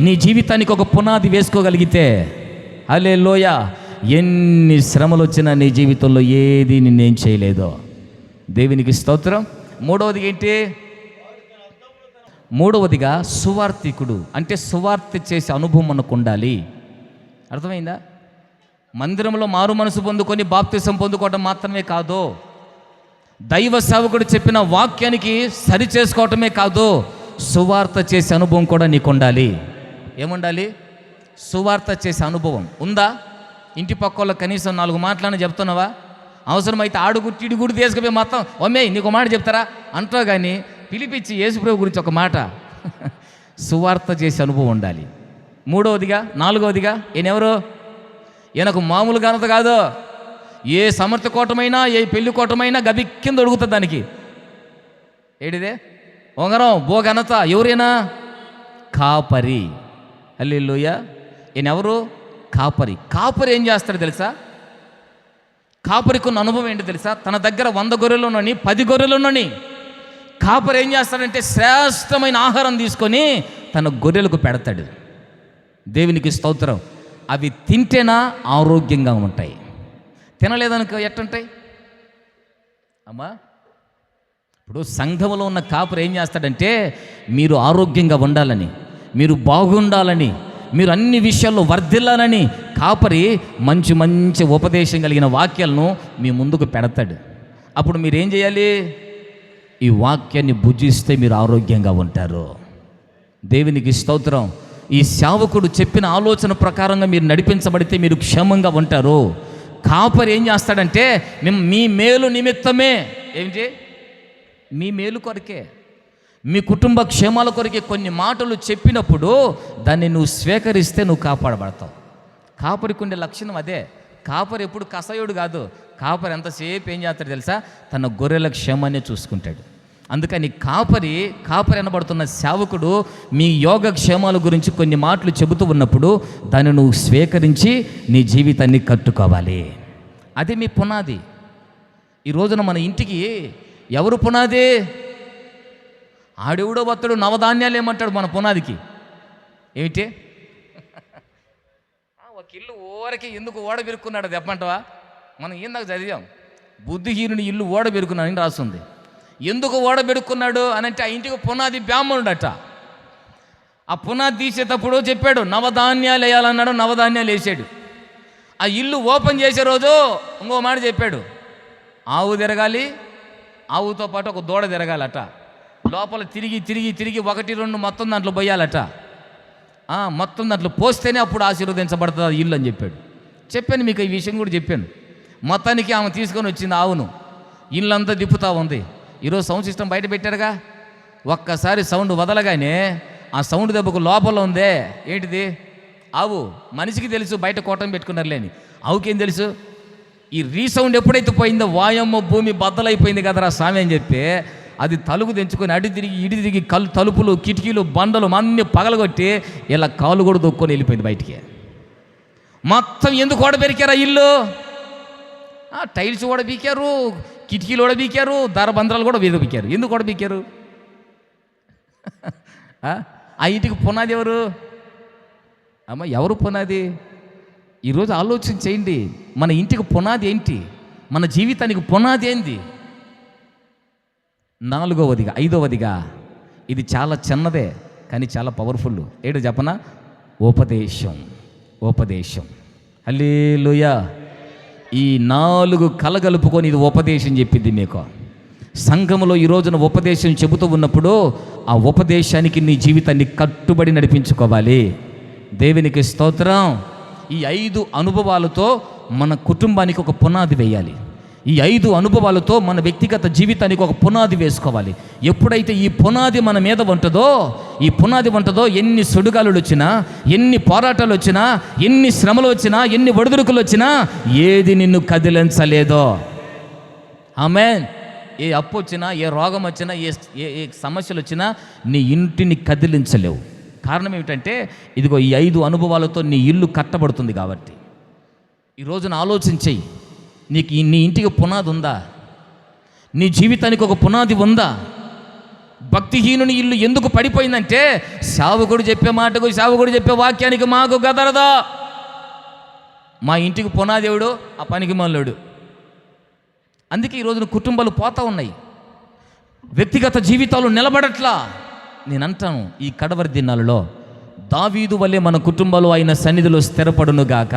[SPEAKER 1] నీ జీవితానికి ఒక పునాది వేసుకోగలిగితే, హల్లెలూయా, ఎన్ని శ్రమలు వచ్చినా నీ జీవితంలో ఏది నిన్నేం చేయలేదో. దేవునికి స్తోత్రం. మూడవది ఏంటి? మూడవదిగా సువార్థికుడు అంటే సువార్త చేసే అనుభవం మనకు ఉండాలి. అర్థమైందా? మందిరంలో మారు మనసు పొందుకొని బాప్తిసం పొందుకోవటం మాత్రమే కాదు, దైవ సేవకుడు చెప్పిన వాక్యానికి సరి చేసుకోవటమే కాదు, సువార్త చేసే అనుభవం కూడా నీకు ఉండాలి. ఏముండాలి? సువార్త చేసే అనుభవం ఉందా? ఇంటి పక్కల కనీసం 4 మాటలని చెప్తున్నావా? అవసరమైతే ఆడుగుట్టి ఇడుగుడు తీసుకుపోయి మొత్తం ఒమ్మే నీకు మాట చెప్తారా అంటావు, కానీ పిలిపించి యేసుప్రభు గురించి ఒక మాట సువార్త చేసే అనుభవం ఉండాలి. మూడవదిగా, నాలుగవదిగా ఈయనెవరు? ఈయనకు మామూలు ఘనత కాదు. ఏ సమర్థ కోటమైనా, ఏ పెళ్లి కోటమైనా గది కింద అడుగుతుంది దానికి. ఏడిదే? ఉంగరం, బో ఘనత. ఎవరైనా? కాపరి. హల్లెలూయా. ఈయనెవరు? కాపరి. కాపరి ఏం చేస్తాడు తెలుసా? కాపరికి ఉన్న అనుభవం ఏంటి తెలుసా? తన దగ్గర 100 గొర్రెలున్నని 10 గొర్రెలున్నని కాపరి ఏం చేస్తాడంటే శ్రేష్టమైన ఆహారం తీసుకొని తన గొర్రెలకు పెడతాడు. దేవునికి స్తోత్రం. అవి తింటేనా ఆరోగ్యంగా ఉంటాయి, తినలేదనుకో ఎట్టుంటాయి అమ్మా? ఇప్పుడు సంఘంలో ఉన్న కాపరి ఏం చేస్తాడంటే మీరు ఆరోగ్యంగా ఉండాలని, మీరు బాగుండాలని, మీరు అన్ని విషయాల్లో వర్ధిల్లాలని కాపరి మంచి మంచి ఉపదేశం కలిగిన వాక్యాలను మీ ముందుకు పెడతాడు. అప్పుడు మీరేం చేయాలి? ఈ వాక్యాన్ని భుజిస్తే మీరు ఆరోగ్యంగా ఉంటారు. దేవునికి స్తోత్రం. ఈ సేవకుడు చెప్పిన ఆలోచన ప్రకారంగా మీరు నడిపించబడితే మీరు క్షేమంగా ఉంటారు. కాపరి ఏం చేస్తాడంటే మీ మేలు నిమిత్తమే, ఏంటి? మీ మేలు కొరకే, మీ కుటుంబ క్షేమాల కొరకే కొన్ని మాటలు చెప్పినప్పుడు దాన్ని నువ్వు స్వీకరిస్తే నువ్వు కాపాడబడతావు. కాపరికి ఉండే లక్షణం అదే. కాపరి ఎప్పుడు కసయుడు కాదు. కాపరి ఎంతసేపు ఏం చేస్తాడు తెలుసా? తన గొర్రెల క్షేమాన్ని చూసుకుంటాడు. అందుకని కాపరి అనబడుతున్న సేవకుడు మీ యోగ క్షేమాల గురించి కొన్ని మాటలు చెబుతూ ఉన్నప్పుడు దాన్ని నువ్వు స్వీకరించి నీ జీవితాన్ని కట్టుకోవాలి. అది మీ పునాది. ఈ రోజున మన ఇంటికి ఎవరు పునాది? ఆడెవడో బత్తడు నవధాన్యాలు ఏమంటాడు మన పునాదికి? ఏమిటి? ఒక ఇల్లు ఓరకి ఎందుకు ఓడబెరుక్కున్నాడు చెప్పంటావా? మనం ఇందాక చదివాం, బుద్ధిహీనుని ఇల్లు ఓడబెరుకున్నాడు అని రాస్తుంది. ఎందుకు ఓడబెరుక్కున్నాడు అని అంటే ఆ ఇంటికి పునాది బ్రాహ్మణుడట. ఆ పునాది తీసేటప్పుడు చెప్పాడు నవధాన్యాలు వేయాలన్నాడు, నవధాన్యాలు వేసాడు. ఆ ఇల్లు ఓపెన్ చేసే రోజు ఇంకో మాట చెప్పాడు, ఆవు తిరగాలి, ఆవుతో పాటు ఒక దూడ తిరగాలట. లోపల తిరిగి తిరిగి తిరిగి 1, 2 మొత్తం దాంట్లో పోయాలట. మొత్తం దాంట్లో పోస్తేనే అప్పుడు ఆశీర్వదించబడుతుంది ఇల్లు అని చెప్పాను. మీకు ఈ విషయం కూడా చెప్పాను. మొత్తానికి ఆమె తీసుకొని వచ్చింది ఆవును, ఇల్లంతా తిప్పుతూ ఉంది. ఈరోజు సౌండ్ సిస్టమ్ బయట పెట్టారుగా, ఒక్కసారి సౌండ్ వదలగానే ఆ సౌండ్ దెబ్బకు లోపల ఉందే ఏంటిది? ఆవు. మనిషికి తెలుసు బయట కోటం పెట్టుకున్నారులేని, ఆవుకేం తెలుసు? ఈ రీసౌండ్ ఎప్పుడైతే పోయిందో వాయమ్మ భూమి బద్దలైపోయింది కదరా స్వామి అని చెప్పి అది తలుగు తెంచుకొని అడి తిరిగి తలుపులు, కిటికీలు, బండలు అన్నీ పగలగొట్టి ఇలా కాలు కూడా దొక్కొని వెళ్ళిపోయింది బయటికి. మొత్తం ఎందుకు ఓడబెరికారు ఆ ఇల్లు? టైల్స్ ఓడబీకారు, కిటికీలు ఓడబీకారు, దారబంధ్రాలు కూడా వీదబీకారు. ఎందుకు ఓడబీకారు? ఆ ఇంటికి పునాది ఎవరు? అమ్మ ఎవరు పునాది? ఈరోజు ఆలోచన చేయండి. మన ఇంటికి పునాది ఏంటి? మన జీవితానికి పునాది ఏంది? 4వదిగా 5వదిగా, ఇది చాలా చిన్నదే కానీ చాలా పవర్ఫుల్. ఏంటో చెప్పనా? ఉపదేశం. హల్లెలూయా. ఈ 4 కలగలుపుకొని ఇది ఉపదేశం చెప్పింది మీకు. సంఘంలో ఈ రోజున ఉపదేశం చెబుతూ ఉన్నప్పుడు ఆ ఉపదేశానికి నీ జీవితాన్ని కట్టుబడి నడిపించుకోవాలి. దేవునికి స్తోత్రం. ఈ 5 అనుభవాలతో మన కుటుంబానికి ఒక పునాది వేయాలి. ఈ 5 అనుభవాలతో మన వ్యక్తిగత జీవితానికి ఒక పునాది వేసుకోవాలి. ఎప్పుడైతే ఈ పునాది మన మీద ఉంటుందో ఎన్ని సుడిగాలులు వచ్చినా, ఎన్ని పోరాటాలు వచ్చినా, ఎన్ని శ్రమలు వచ్చినా, ఎన్ని ఒడిదుడుకులు వచ్చినా ఏది నిన్ను కదిలించలేదో. ఆమేన్. ఏ అప్పు వచ్చినా, ఏ రోగం వచ్చినా, ఏ సమస్యలు వచ్చినా నీ ఇంటిని కదిలించలేవు. కారణం ఏమిటంటే ఇదిగో ఈ 5 అనుభవాలతో నీ ఇల్లు కట్టబడుతుంది. కాబట్టి ఈ రోజున ఆలోచించేయి, నీ ఇంటికి పునాది ఉందా? నీ జీవితానికి ఒక పునాది ఉందా? భక్తిహీనుని ఇల్లు ఎందుకు పడిపోయిందంటే సేవకుడు చెప్పే మాటకు, సేవకుడు చెప్పే వాక్యానికి మాకు గదరదా. మా ఇంటికి పునాది ఎవడు? ఆ పనికి మల్లుడు. అందుకే ఈ రోజున కుటుంబాలు పోతా ఉన్నాయి, వ్యక్తిగత జీవితాలు నిలబడట్లా. నేనంటాను, ఈ కడవరి దినాలలో దావీదు వలె మన కుటుంబాలు ఆయన సన్నిధిలో స్థిరపడునుగాక.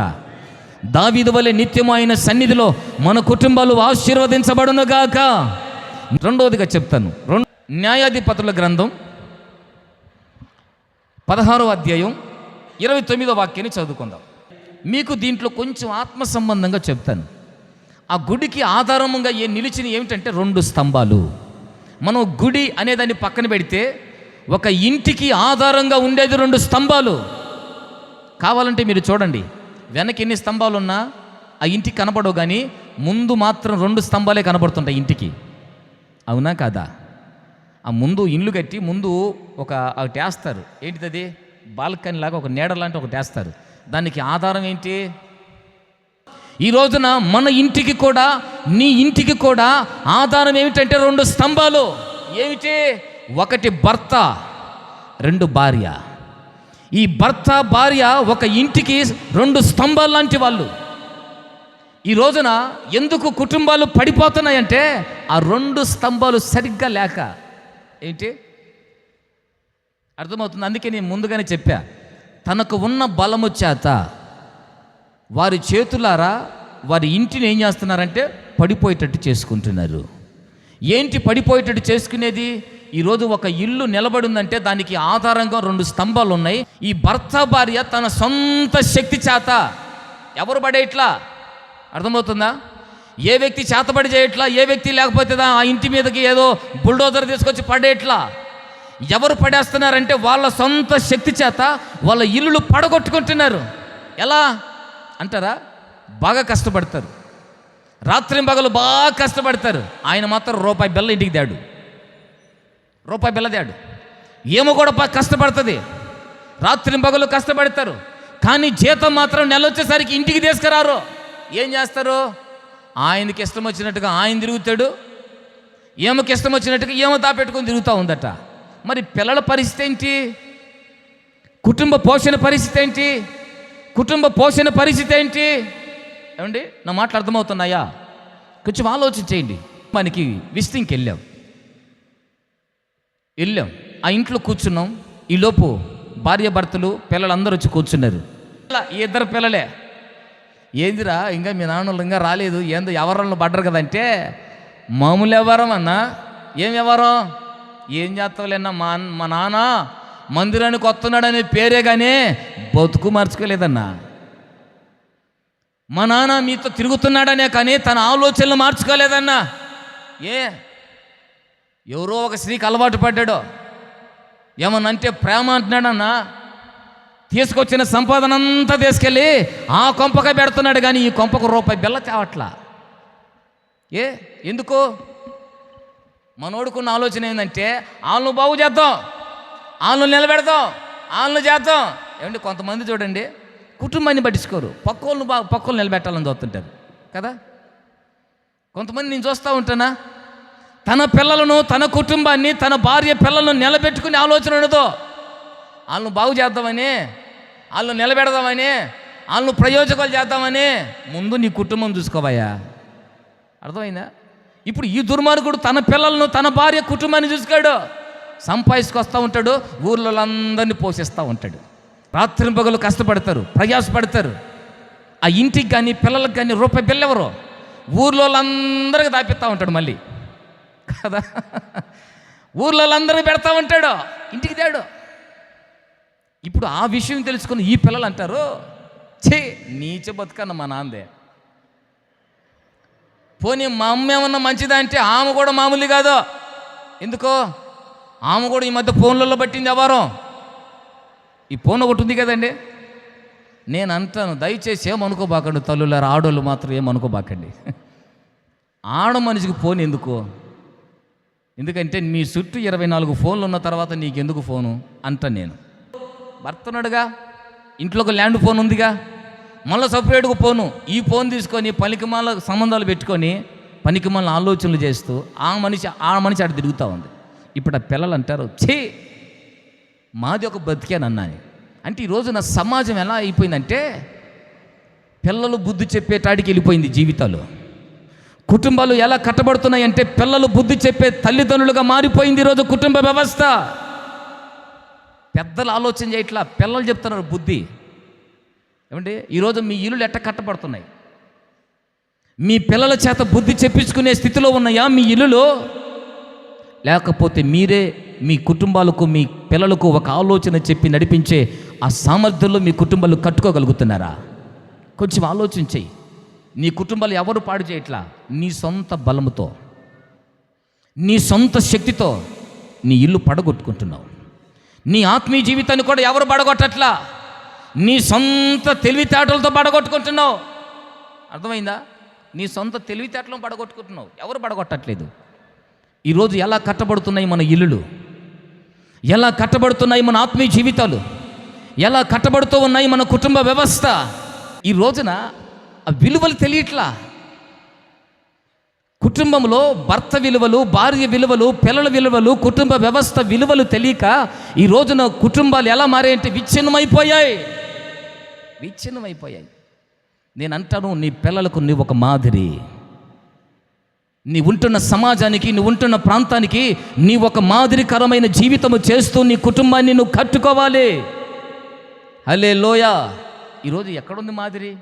[SPEAKER 1] దావీదు వలె నిత్యము ఆయన సన్నిధిలో మన కుటుంబాలు ఆశీర్వదించబడునుగాక. రెండవదిగా చెప్తాను, న్యాయాధిపతుల గ్రంథం 16వ అధ్యాయం 29వ వాక్యాన్ని చదువుకుందాం. మీకు దీంట్లో కొంచెం ఆత్మ సంబంధంగా చెప్తాను. ఆ గుడికి ఆధారంగా నిలిచిన ఏమిటంటే 2 స్తంభాలు. మనం గుడి అనేదాన్ని పక్కన పెడితే ఒక ఇంటికి ఆధారంగా ఉండేది 2 స్తంభాలు. కావాలంటే మీరు చూడండి, వెనక ఎన్ని స్తంభాలు ఉన్నా ఆ ఇంటికి కనపడవు, కానీ ముందు మాత్రం 2 స్తంభాలే కనపడుతుంటాయి ఇంటికి. అవునా కాదా? ఆ ముందు ఇల్లు కట్టి ముందు ఒకటి వేస్తారు. ఏంటిది? బాల్కనీ లాగా ఒక నీడ లాంటి ఒకటి వేస్తారు. దానికి ఆధారం ఏంటి? ఈ రోజున మన ఇంటికి కూడా, నీ ఇంటికి కూడా ఆధారం ఏమిటంటే 2 స్తంభాలు. ఏమిటి? ఒకటి భర్త, 2 భార్య. ఈ భర్త భార్య ఒక ఇంటికి 2 స్తంభాలు లాంటి వాళ్ళు. ఈ రోజున ఎందుకు కుటుంబాలు పడిపోతున్నాయంటే ఆ 2 స్తంభాలు సరిగ్గా లేక. ఏంటి అర్థమవుతుంది? అందుకే నేను ముందుగానే చెప్పా, తనకు ఉన్న బలము చేత వారి చేతులారా వారి ఇంటిని ఏం చేస్తున్నారంటే పడిపోయేటట్టు చేసుకుంటున్నారు. ఏంటి పడిపోయేటట్టు చేసుకునేది? ఈరోజు ఒక ఇల్లు నిలబడిందంటే దానికి ఆధారంగా 2 స్తంభాలు ఉన్నాయి. ఈ భర్త భార్య తన సొంత శక్తి చేత ఎవరు పడేయట్లా. అర్థమవుతుందా? ఏ వ్యక్తి చేతబడి చేయట్లా, ఏ వ్యక్తి లేకపోతే ఆ ఇంటి మీదకి ఏదో బుల్డోజర్ తీసుకొచ్చి పడేయట్లా. ఎవరు పడేస్తున్నారంటే వాళ్ళ సొంత శక్తి చేత వాళ్ళ ఇల్లులు పడగొట్టుకుంటున్నారు. ఎలా అంటారా? బాగా కష్టపడతారు, రాత్రి పగలు బాగా కష్టపడతారు. ఆయన మాత్రం రూపాయి బిల్ల ఇంటికి తేడు, రూపాయి బిల్ల తేడు. ఏమో కూడా కష్టపడుతుంది, రాత్రి పగలు కష్టపడతారు, కానీ జీతం మాత్రం నెల వచ్చేసరికి ఇంటికి తీసుకురారు. ఏం చేస్తారు? ఆయనకి ఇష్టం వచ్చినట్టుగా ఆయన తిరుగుతాడు, ఏమకి ఇష్టం వచ్చినట్టుగా ఏమో దాపెట్టుకొని తిరుగుతూ ఉందట. మరి పిల్లల పరిస్థితి ఏంటి? కుటుంబ పోషణ పరిస్థితి ఏంటి? కుటుంబ పోషణ పరిస్థితి ఏంటి? ఏమండి, నా మాటలు అర్థమవుతున్నాయా? కొంచెం ఆలోచించేయండి. మనకి విజిటింగ్కి వెళ్ళాం, ఆ ఇంట్లో కూర్చున్నాం. ఈలోపు భార్య భర్తలు పిల్లలందరూ వచ్చి కూర్చున్నారు. ఈ 2 పిల్లలే. ఏందిరా ఇంకా మీ నాన్నలు ఇంకా రాలేదు, ఏందో ఎవరన్నా పడ్డరు కదంటే, మామూలు వ్యవహారం అన్నా. ఏం వ్యవహారం? ఏం చేస్తావులేనా, మా నాన్న మందిరానికి వస్తున్నాడనే పేరే కానీ బతుకు మార్చుకోలేదన్నా. మా నాన్న మీతో తిరుగుతున్నాడనే కానీ తన ఆలోచనలు మార్చుకోలేదన్నా. ఎవరో ఒక స్త్రీకి అలవాటు పడ్డాడో ఏమనంటే ప్రేమ అంటున్నాడన్నా. తీసుకొచ్చిన సంపాదన అంతా తీసుకెళ్ళి ఆ కొంపక పెడుతున్నాడు, కానీ ఈ కొంపకు రూపాయి బిల్ల తేవట్లా. ఎందుకు? మనోడుకున్న ఆలోచన ఏంటంటే వాళ్ళను బాగు చేద్దాం, వాళ్ళను నిలబెడదాం, వాళ్ళను చేద్దాం. ఏమంటే కొంతమంది చూడండి కుటుంబాన్ని పట్టించుకోరు, పక్కోళ్ళు నిలబెట్టాలని చూస్తుంటారు కదా. కొంతమంది నేను చూస్తూ ఉంటానా, తన పిల్లలను, తన కుటుంబాన్ని, తన భార్య పిల్లలను నిలబెట్టుకునే ఆలోచన ఉండదు. వాళ్ళను బాగు చేద్దామని, వాళ్ళను నిలబెడదామని, వాళ్ళను ప్రయోజకాలు చేద్దామని. ముందు నీ కుటుంబం చూసుకోవయ్యా. అర్థమైందా? ఇప్పుడు ఈ దుర్మార్గుడు తన పిల్లలను, తన భార్య కుటుంబాన్ని చూసుకోడు, సంపాదించుకొస్తూ ఉంటాడు, ఊర్లో అందరినీ పోషిస్తూ ఉంటాడు. రాత్రి పగలు కష్టపడతారు, ప్రయాసపడతారు. ఆ ఇంటికి కానీ పిల్లలకు కానీ రూపాయి బిల్ల ఎవరు? ఊర్లో అందరికీ దాపిస్తూ ఉంటాడు మళ్ళీ కదా. ఊర్లో అందరికీ పెడతా ఉంటాడు, ఇంటికి తేడు. ఇప్పుడు ఆ విషయం తెలుసుకుని ఈ పిల్లలు అంటారు, ఛీ నీచ బతుకన్న మా నాందే. పోనీ మా అమ్మ ఏమన్నా మంచిదా అంటే ఆమె కూడా మామూలు కాదు. ఎందుకో ఆమె కూడా ఈ మధ్య ఫోన్లలో పట్టింది వ్యవహారం. ఈ ఫోన్ ఒకటి ఉంది కదండి. నేను అంటాను, దయచేసి ఏమనుకోబాకండి తల్లులారు, ఆడోళ్ళు మాత్రం ఏమనుకోబాకండి. ఆడ మనిషికి ఫోన్ ఎందుకు? ఎందుకంటే మీ చుట్టూ 24 ఫోన్లు ఉన్న తర్వాత నీకెందుకు ఫోను అంట నేను. భర్తనుడుగా ఇంట్లో ఒక ల్యాండ్ ఫోన్ ఉందిగా, మళ్ళీ సపరేట్గా ఫోను. ఈ ఫోన్ తీసుకొని పనికిమాల సంబంధాలు పెట్టుకొని పనికిమాల ఆలోచనలు చేస్తూ ఆ మనిషి అటు తిరుగుతూ ఉంది. ఇప్పుడు ఆ పిల్లలు అంటారు, ఛీ మాది ఒక బతికేనన్నా అని. అంటే ఈరోజు నా సమాజం ఎలా అయిపోయిందంటే పిల్లలు బుద్ధి చెప్పేటాడికి వెళ్ళిపోయింది జీవితాలు. కుటుంబాలు ఎలా కట్టబడుతున్నాయంటే పిల్లలు బుద్ధి చెప్పే తల్లిదండ్రులుగా మారిపోయింది ఈరోజు కుటుంబ వ్యవస్థ. పెద్దలు ఆలోచన చేయట్లా, పిల్లలు చెప్తున్నారు బుద్ధి. ఏమంటే ఈరోజు మీ ఇల్లులు ఎట్ట కట్టబడుతున్నాయి? మీ పిల్లల చేత బుద్ధి చెప్పించుకునే స్థితిలో ఉన్నాయా మీ ఇల్లులో? లేకపోతే మీరే మీ కుటుంబాలకు మీ పిల్లలకు ఒక ఆలోచన చెప్పి నడిపించే ఆ సామర్థ్యంలో మీ కుటుంబాలు కట్టుకోగలుగుతున్నారా? కొంచెం ఆలోచన చెయ్యి. నీ కుటుంబాలు ఎవరు పాడు చేయట్లా, నీ సొంత బలముతో నీ సొంత శక్తితో నీ ఇల్లు పడగొట్టుకుంటున్నావు. నీ ఆత్మీయ జీవితాన్ని కూడా ఎవరు పడగొట్టట్లా, నీ సొంత తెలివితేటలతో పడగొట్టుకుంటున్నావు. అర్థమైందా? నీ సొంత తెలివితేటలను పడగొట్టుకుంటున్నావు, ఎవరు పడగొట్టట్లేదు. ఈరోజు ఎలా కట్టబడుతున్నాయి మన ఇల్లులు, ఎలా కట్టబడుతున్నాయి మన ఆత్మీయ జీవితాలు, ఎలా కట్టబడుతూ ఉన్నాయి మన కుటుంబ వ్యవస్థ. ఈ రోజున ఆ విలువలు తెలియట్లా. కుటుంబంలో భర్త విలువలు, భార్య విలువలు, పిల్లల విలువలు, కుటుంబ వ్యవస్థ విలువలు తెలియక ఈ రోజున కుటుంబాలు ఎలా మారాయంటే విచ్ఛిన్నమైపోయాయి. నేను అంటాను, నీ పిల్లలకు నువ్వు ఒక మాదిరి. నీ ఉంటున్న సమాజానికి, నువ్వు ఉంటున్న ప్రాంతానికి నీ ఒక మాదిరికరమైన జీవితము చేస్తూ నీ కుటుంబాన్ని నువ్వు కట్టుకోవాలి. హల్లెలూయా. ఈరోజు ఎక్కడుంది మాదిరి?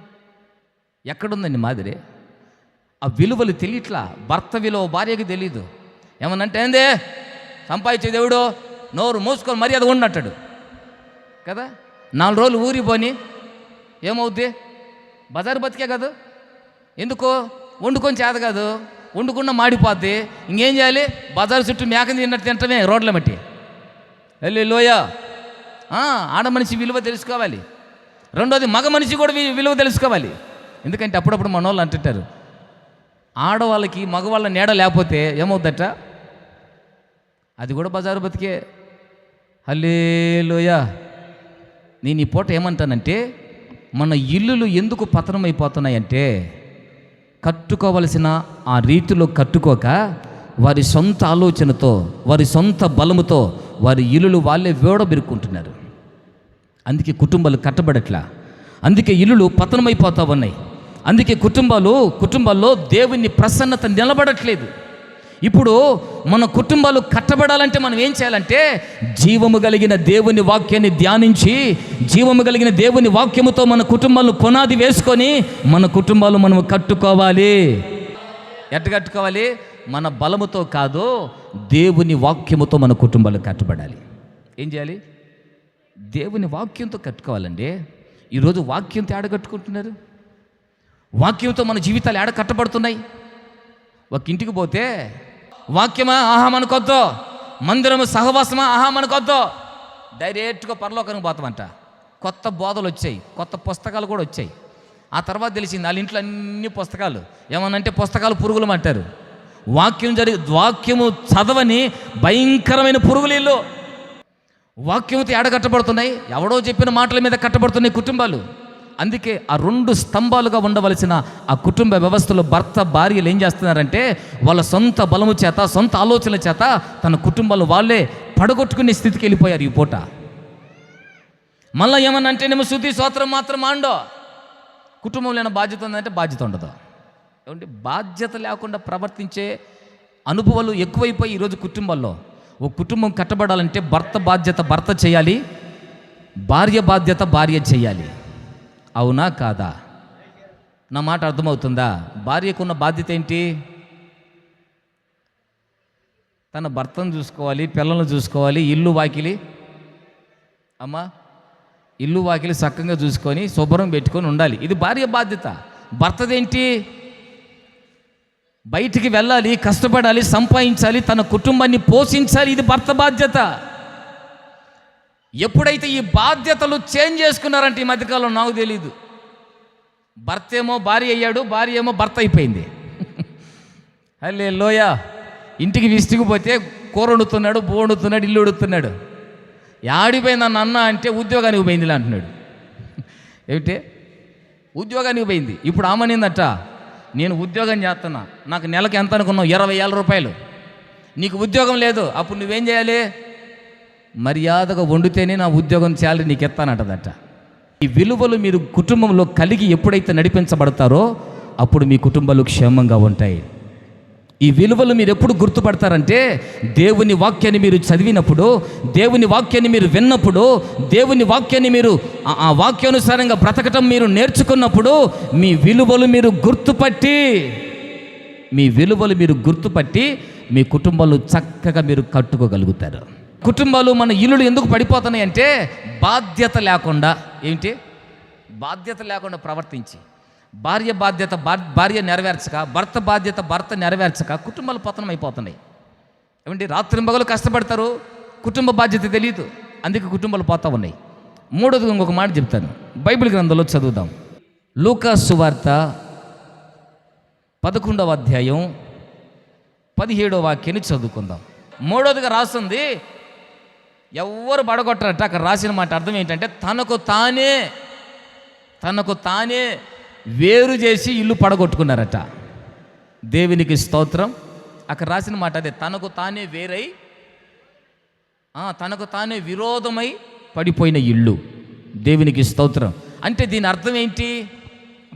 [SPEAKER 1] ఎక్కడుందండి మాదిరి? ఆ విలువలు తెలియట్లా. భర్త విలువ భార్యకి తెలీదు. ఏమనంటే ఏందే సంపాదించే దేవుడు, నోరు మూసుకొని మర్యాద ఉన్నట్టాడు కదా. 4 రోజులు ఊరి పోని ఏమవుద్ది? బజారు బతికే కాదు. ఎందుకో వండుకొని చేత కాదు, వండుకున్న మాడిపోద్ది. ఇంకేం చేయాలి? బజారు చుట్టూ మేకని తిన్నట్టు తింటమే రోడ్ల మట్టి. హల్లెలూయా. ఆడ మనిషి విలువ తెలుసుకోవాలి. రెండోది మగ మనిషి కూడా విలువ తెలుసుకోవాలి. ఎందుకంటే అప్పుడప్పుడు మన వాళ్ళు అంటుంటారు, ఆడవాళ్ళకి మగవాళ్ళ నీడ లేకపోతే ఏమవుద్దట? అది కూడా బజారు బతికే. హల్లెలూయా. నేను ఈ పూట ఏమంటానంటే, మన ఇల్లులు ఎందుకు పతనమైపోతున్నాయంటే కట్టుకోవలసిన ఆ రీతిలో కట్టుకోక వారి సొంత ఆలోచనతో, వారి సొంత బలముతో వారి ఇల్లులు వాళ్ళే వేడబెరుక్కుంటున్నారు. అందుకే కుటుంబాలు కట్టబడట్లా, అందుకే ఇల్లులు పతనమైపోతూ ఉన్నాయి. అందుకే కుటుంబాల్లో దేవుని ప్రసన్నత నిలబడట్లేదు. ఇప్పుడు మన కుటుంబాలు కట్టబడాలంటే మనం ఏం చేయాలంటే జీవము కలిగిన దేవుని వాక్యాన్ని ధ్యానించి, జీవము కలిగిన దేవుని వాక్యముతో మన కుటుంబాలను పునాది వేసుకొని మన కుటుంబాలు మనం కట్టుకోవాలి. ఎట్ట కట్టుకోవాలి? మన బలముతో కాదు, దేవుని వాక్యముతో మన కుటుంబాలు కట్టబడాలి. ఏం చేయాలి? దేవుని వాక్యంతో కట్టుకోవాలండి. ఈరోజు వాక్యంతో ఏడ కట్టుకుంటున్నారు? వాక్యంతో మన జీవితాలు ఏడ కట్టబడుతున్నాయి? ఒక ఇంటికి పోతే వాక్యమా ఆహా మనకొద్దు, మందిరము సహవాసమా ఆహా మనకొద్దు, డైరెక్ట్గా పరలోకానికి పోతామంట. కొత్త బోధలు వచ్చాయి, కొత్త పుస్తకాలు కూడా వచ్చాయి. ఆ తర్వాత తెలిసింది వాళ్ళ ఇంట్లో అన్ని పుస్తకాలు. ఏమనంటే పుస్తకాలు పురుగులు అంటారు. వాక్యము చదవని భయంకరమైన పురుగులు ఇల్లు. వాక్యంతో ఏడ కట్టబడుతున్నాయి? ఎవడో చెప్పిన మాటల మీద కట్టబడుతున్నాయి కుటుంబాలు. అందుకే ఆ 2 స్తంభాలుగా ఉండవలసిన ఆ కుటుంబ వ్యవస్థలో భర్త భార్యలు ఏం చేస్తున్నారంటే వాళ్ళ సొంత బలము చేత, సొంత ఆలోచనల చేత తన కుటుంబాలు వాళ్ళే పడగొట్టుకునే స్థితికి వెళ్ళిపోయారు ఈ పూట. మళ్ళీ ఏమన్నా అంటేనేమో శుద్ధి స్తోత్రం మాత్రం మాండో. కుటుంబంలో ఏమైనా బాధ్యత ఉందంటే బాధ్యత ఉండదు. ఏమంటే బాధ్యత లేకుండా ప్రవర్తించే అనుభవాలు ఎక్కువైపోయి ఈరోజు కుటుంబాల్లో. ఒక కుటుంబం కట్టబడాలంటే భర్త బాధ్యత భర్త చేయాలి, భార్య బాధ్యత భార్య చేయాలి. అవునా కాదా? నా మాట అర్థమవుతుందా? భార్యకున్న బాధ్యత ఏంటి? తన భర్తను చూసుకోవాలి, పిల్లలను చూసుకోవాలి, ఇల్లు వాకిలి ఇల్లు వాకిలి చక్కగా చూసుకొని శుభ్రం పెట్టుకొని ఉండాలి. ఇది భార్య బాధ్యత. భర్తదేంటి? బయటికి వెళ్ళాలి, కష్టపడాలి, సంపాదించాలి, తన కుటుంబాన్ని పోషించాలి. ఇది భర్త బాధ్యత. ఎప్పుడైతే ఈ బాధ్యతలు చేంజ్ చేసుకున్నారంటే ఈ మధ్యకాలంలో నాకు తెలీదు, భర్త ఏమో భార్య అయ్యాడు, భార్య ఏమో భర్త అయిపోయింది. హల్లెలూయా. ఇంటికి విసిగిపోతే కూర వండుతున్నాడు, బో వండుతున్నాడు, ఇల్లు వండుతున్నాడు. ఆడిపోయింది అన్న అంటే ఉద్యోగానికి పోయిందిలే అంటున్నాడు. ఏమిటి ఉద్యోగానికి పోయింది. ఇప్పుడు ఆమనిందట, నేను ఉద్యోగం చేస్తున్నా, నాకు నెలకు ఎంత అనుకున్నావు, 20,000 రూపాయలు. నీకు ఉద్యోగం లేదు, అప్పుడు నువ్వేం చేయాలి? మర్యాదగా వండితేనే నా ఉద్యోగం శాలరీ నీకు ఎత్తానంటదట. ఈ విలువలు మీరు కుటుంబంలో కలిగి ఎప్పుడైతే నడిపించబడతారో అప్పుడు మీ కుటుంబాలు క్షేమంగా ఉంటాయి. ఈ విలువలు మీరు ఎప్పుడు గుర్తుపడతారంటే, దేవుని వాక్యాన్ని మీరు చదివినప్పుడు, దేవుని వాక్యాన్ని మీరు విన్నప్పుడు, దేవుని వాక్యాన్ని మీరు ఆ వాక్యానుసారంగా బ్రతకటం మీరు నేర్చుకున్నప్పుడు మీ విలువలు మీరు గుర్తుపట్టి మీ కుటుంబాలు చక్కగా మీరు కట్టుకోగలుగుతారు. కుటుంబాలు, మన ఇల్లులు ఎందుకు పడిపోతున్నాయి అంటే బాధ్యత లేకుండా, బాధ్యత లేకుండా ప్రవర్తించి, భార్య బాధ్యత భార్య నెరవేర్చక, భర్త బాధ్యత భర్త నెరవేర్చక కుటుంబాలు పతనం అయిపోతున్నాయి. రాత్రింబగలు కష్టపడతారు, కుటుంబ బాధ్యత తెలియదు, అందుకే కుటుంబాలు పోతా ఉన్నాయి. మూడోది ఇంకొక మాట చెప్తాను, బైబిల్ గ్రంథంలో చదువుదాం. లూకా సువార్త 11వ అధ్యాయం 17వ వాక్యాన్ని చదువుకుందాం. మూడోదిగా రాస్తుంది, ఎవ్వరు పడగొట్టారట. అక్కడ రాసిన మాట అర్థం ఏంటంటే, తనకు తానే వేరు చేసి ఇల్లు పడగొట్టుకున్నారట. దేవునికి స్తోత్రం. అక్కడ రాసిన మాట అదే, తనకు తానే వేరై, తనకు తానే విరోధమై పడిపోయిన ఇల్లు. దేవునికి స్తోత్రం. అంటే దీని అర్థం ఏంటి?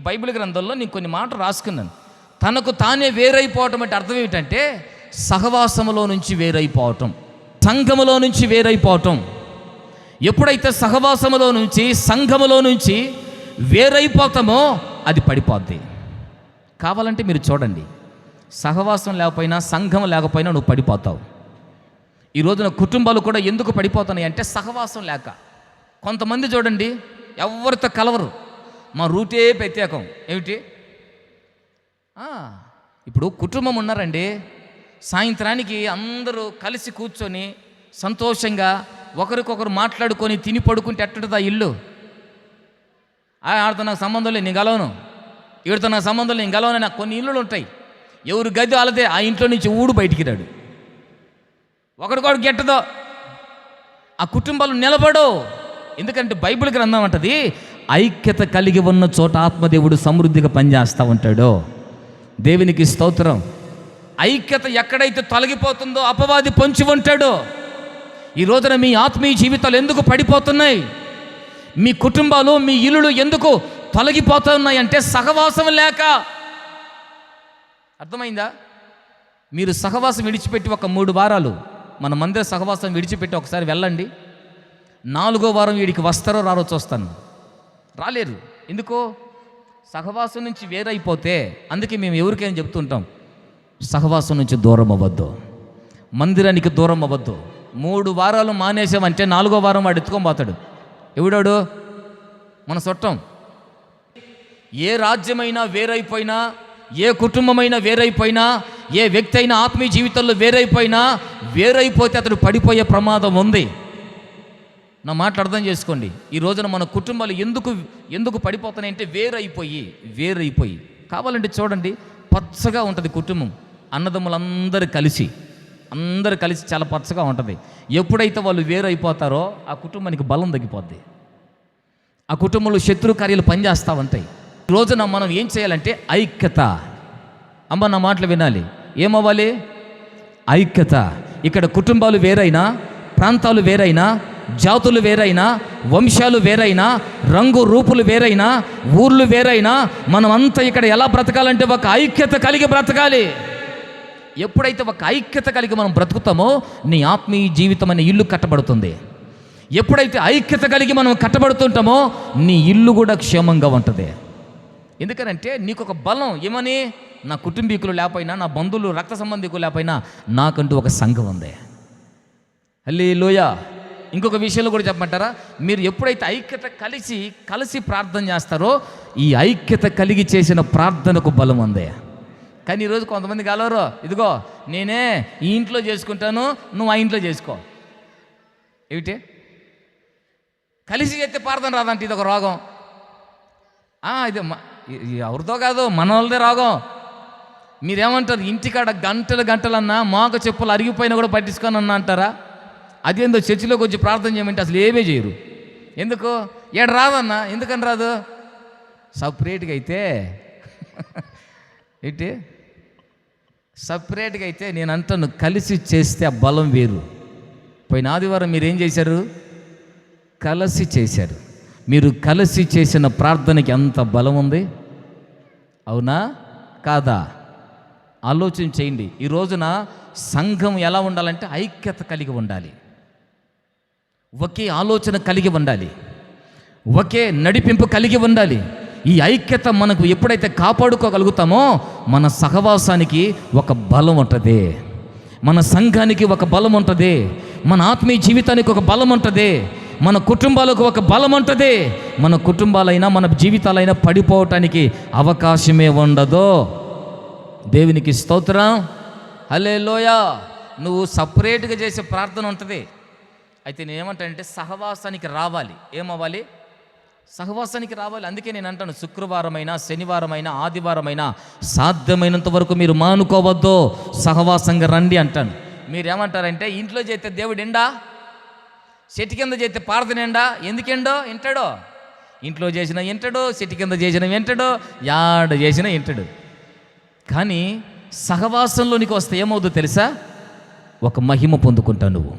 [SPEAKER 1] బైబిల్ గ్రంథంలో నేను కొన్ని మాటలు రాసుకున్నాను. తనకు తానే వేరైపోవటం అంటే అర్థం ఏమిటంటే, సహవాసములో నుంచి వేరైపోవటం, సంఘములో నుంచి వేరైపోవటం. ఎప్పుడైతే సహవాసములో నుంచి, సంఘములో నుంచి వేరైపోతామో అది పడిపోద్ది. కావాలంటే మీరు చూడండి, సహవాసం లేకపోయినా, సంఘం లేకపోయినా నువ్వు పడిపోతావు. ఈ రోజున కుటుంబాలు కూడా ఎందుకు పడిపోతున్నాయి అంటే సహవాసం లేక. కొంతమంది చూడండి, ఎవరితో కలవరు, మా రూటే ప్రత్యేకం. ఏమిటి? ఇప్పుడు కుటుంబం ఉన్నారండి, సాయంత్రానికి అందరూ కలిసి కూర్చొని సంతోషంగా ఒకరికొకరు మాట్లాడుకొని తిని పడుకుంటే ఎట్టడుదా ఇల్లు? ఆడితో నాకు సంబంధం లేదు, నేను గలవను, వీడితో నాకు సంబంధం లేదు, నేను గలవను. నాకు కొన్ని ఇల్లులు ఉంటాయి, ఎవరు గది వాళ్ళదే, ఆ ఇంట్లో నుంచి ఊడు బయటికి రాడు, ఒకరికొకరు గెట్టదో, ఆ కుటుంబాలు నిలబడో. ఎందుకంటే బైబిల్ గ్రంథం అంటది, ఐక్యత కలిగి ఉన్న చోట ఆత్మదేవుడు సమృద్ధిగా పనిచేస్తూ ఉంటాడు. దేవునికి స్తోత్రం. ఐక్యత ఎక్కడైతే తొలగిపోతుందో అపవాది పొంచి ఉంటాడు. ఈ రోజున మీ ఆత్మీయ జీవితాలు ఎందుకు పడిపోతున్నాయి, మీ కుటుంబాలు, మీ ఇల్లులు ఎందుకు తొలగిపోతున్నాయి అంటే సహవాసం లేక. అర్థమైందా? మీరు సహవాసం విడిచిపెట్టి ఒక 3 వారాలు మన మందిర సహవాసం విడిచిపెట్టి ఒకసారి వెళ్ళండి, 4వ వారం వీడికి వస్తారో రారో చూస్తాను. రాలేరు. ఎందుకో? సహవాసం నుంచి వేరైపోతే. అందుకే మేము ఎవరికైనా చెప్తుంటాం, సహవాసం నుంచి దూరం అవ్వద్దు, మందిరానికి దూరం అవ్వద్దు. 3 వారాలు మానేసామంటే 4వ వారం వాడు ఎత్తుకొని పోతాడు. ఎవడాడు? మన చుట్టం. ఏ రాజ్యమైనా వేరైపోయినా, ఏ కుటుంబమైనా వేరైపోయినా, ఏ వ్యక్తి అయినా ఆత్మీయ జీవితంలో వేరైపోతే అతడు పడిపోయే ప్రమాదం ఉంది. నా మాట అర్థం చేసుకోండి. ఈ రోజున మన కుటుంబాలు ఎందుకు పడిపోతున్నాయంటే వేరైపోయి. కావాలంటే చూడండి, పచ్చగా ఉంటుంది కుటుంబం, అన్నదమ్ములందరూ కలిసి చాలా పచ్చగా ఉంటుంది. ఎప్పుడైతే వాళ్ళు వేరైపోతారో ఆ కుటుంబానికి బలం తగ్గిపోద్ది, ఆ కుటుంబంలో శత్రు కార్యాలు పనిచేస్తూ ఉంటాయి. ఈ రోజున మనం ఏం చేయాలంటే ఐక్యత. అమ్మ నా మాటలు వినాలి. ఏమవ్వాలి? ఐక్యత. ఇక్కడ కుటుంబాలు వేరైనా, ప్రాంతాలు వేరైనా, జాతులు వేరైనా, వంశాలు వేరైనా, రంగు రూపులు వేరైనా, ఊర్లు వేరైనా, మనమంతా ఇక్కడ ఎలా బ్రతకాలంటే ఒక ఐక్యత కలిగి బ్రతకాలి. ఎప్పుడైతే ఒక ఐక్యత కలిగి మనం బ్రతుకుతామో నీ ఆత్మీయ జీవితం అనే ఇల్లు కట్టబడుతుంది. ఎప్పుడైతే ఐక్యత కలిగి మనం కట్టబడుతుంటామో నీ ఇల్లు కూడా క్షేమంగా ఉంటుంది. ఎందుకనంటే నీకు ఒక బలం ఏమని, నా కుటుంబీకులు లేకపోయినా, నా బంధువులు రక్త సంబంధికులు లేకపోయినా నాకంటూ ఒక సంఘం ఉంది. హల్లెలూయా. ఇంకొక విషయంలో కూడా చెప్పమంటారా, మీరు ఎప్పుడైతే ఐక్యత కలిసి ప్రార్థన చేస్తారో ఈ ఐక్యత కలిగి చేసిన ప్రార్థనకు బలం ఉంది. కానీ ఈరోజు కొంతమంది కలవరు. ఇదిగో నేనే ఈ ఇంట్లో చేసుకుంటాను, నువ్వు ఆ ఇంట్లో చేసుకో. ఏమిటి కలిసి చేస్తే ప్రార్థన రాదంటే ఇది ఒక రోగం. ఇది ఎవరితో కాదు, మన వాళ్ళదే రోగం. మీరేమంటారు? ఇంటికాడ గంటలు గంటలన్నా మోక చెప్పులు అరిగిపోయినా కూడా పట్టించుకొని అన్నా అంటారా? అదేందో చర్చిలోకి వచ్చి ప్రార్థన చేయమంటే అసలు ఏమీ చేయరు. ఎందుకు? ఏడ రాదన్నా. ఎందుకని రాదు? సపరేట్గా అయితే ఏంటి సపరేట్గా అయితే నేను అంటాను, కలిసి చేస్తే ఆ బలం వేరు. పోయిన ఆదివారం మీరేం చేశారు? కలిసి చేశారు. మీరు కలిసి చేసిన ప్రార్థనకి ఎంత బలం ఉంది, అవునా కాదా? ఆలోచన చేయండి. ఈ రోజున సంఘం ఎలా ఉండాలంటే ఐక్యత కలిగి ఉండాలి, ఒకే ఆలోచన కలిగి ఉండాలి, ఒకే నడిపింపు కలిగి ఉండాలి. ఈ ఐక్యత మనకు ఎప్పుడైతే కాపాడుకోగలుగుతామో మన సహవాసానికి ఒక బలం ఉంటుంది, మన సంఘానికి ఒక బలం ఉంటుంది, మన ఆత్మీయ జీవితానికి ఒక బలం ఉంటుంది, మన కుటుంబాలకు ఒక బలం ఉంటుంది. మన కుటుంబాలైనా మన జీవితాలైనా పడిపోవటానికి అవకాశమే ఉండదు. దేవునికి స్తోత్రం, హల్లెలూయా. నువ్వు సపరేట్గా చేసే ప్రార్థన ఉంటుంది. అయితే నేనేమంటానంటే సహవాసానికి రావాలి. ఏమవ్వాలి? సహవాసానికి రావాలి. అందుకే నేను అంటాను, శుక్రవారమైనా శనివారమైనా ఆదివారమైనా సాధ్యమైనంత వరకు మీరు మానుకోవద్దు, సహవాసంగా రండి అంటాను. మీరేమంటారంటే ఇంట్లో చేస్తే దేవుడు ఎండా, చెట్టు కింద చేస్తే ప్రార్థన ఎండా. ఎందుకెండో? వింటాడో. ఇంట్లో చేసిన వింటాడు, చెట్టు కింద చేసిన వింటాడు, యాడ చేసిన వింటాడు. కానీ సహవాసంలోనికి వస్తే ఏమవుతుందో తెలుసా? ఒక మహిమ పొందుకుంటావు నువ్వు.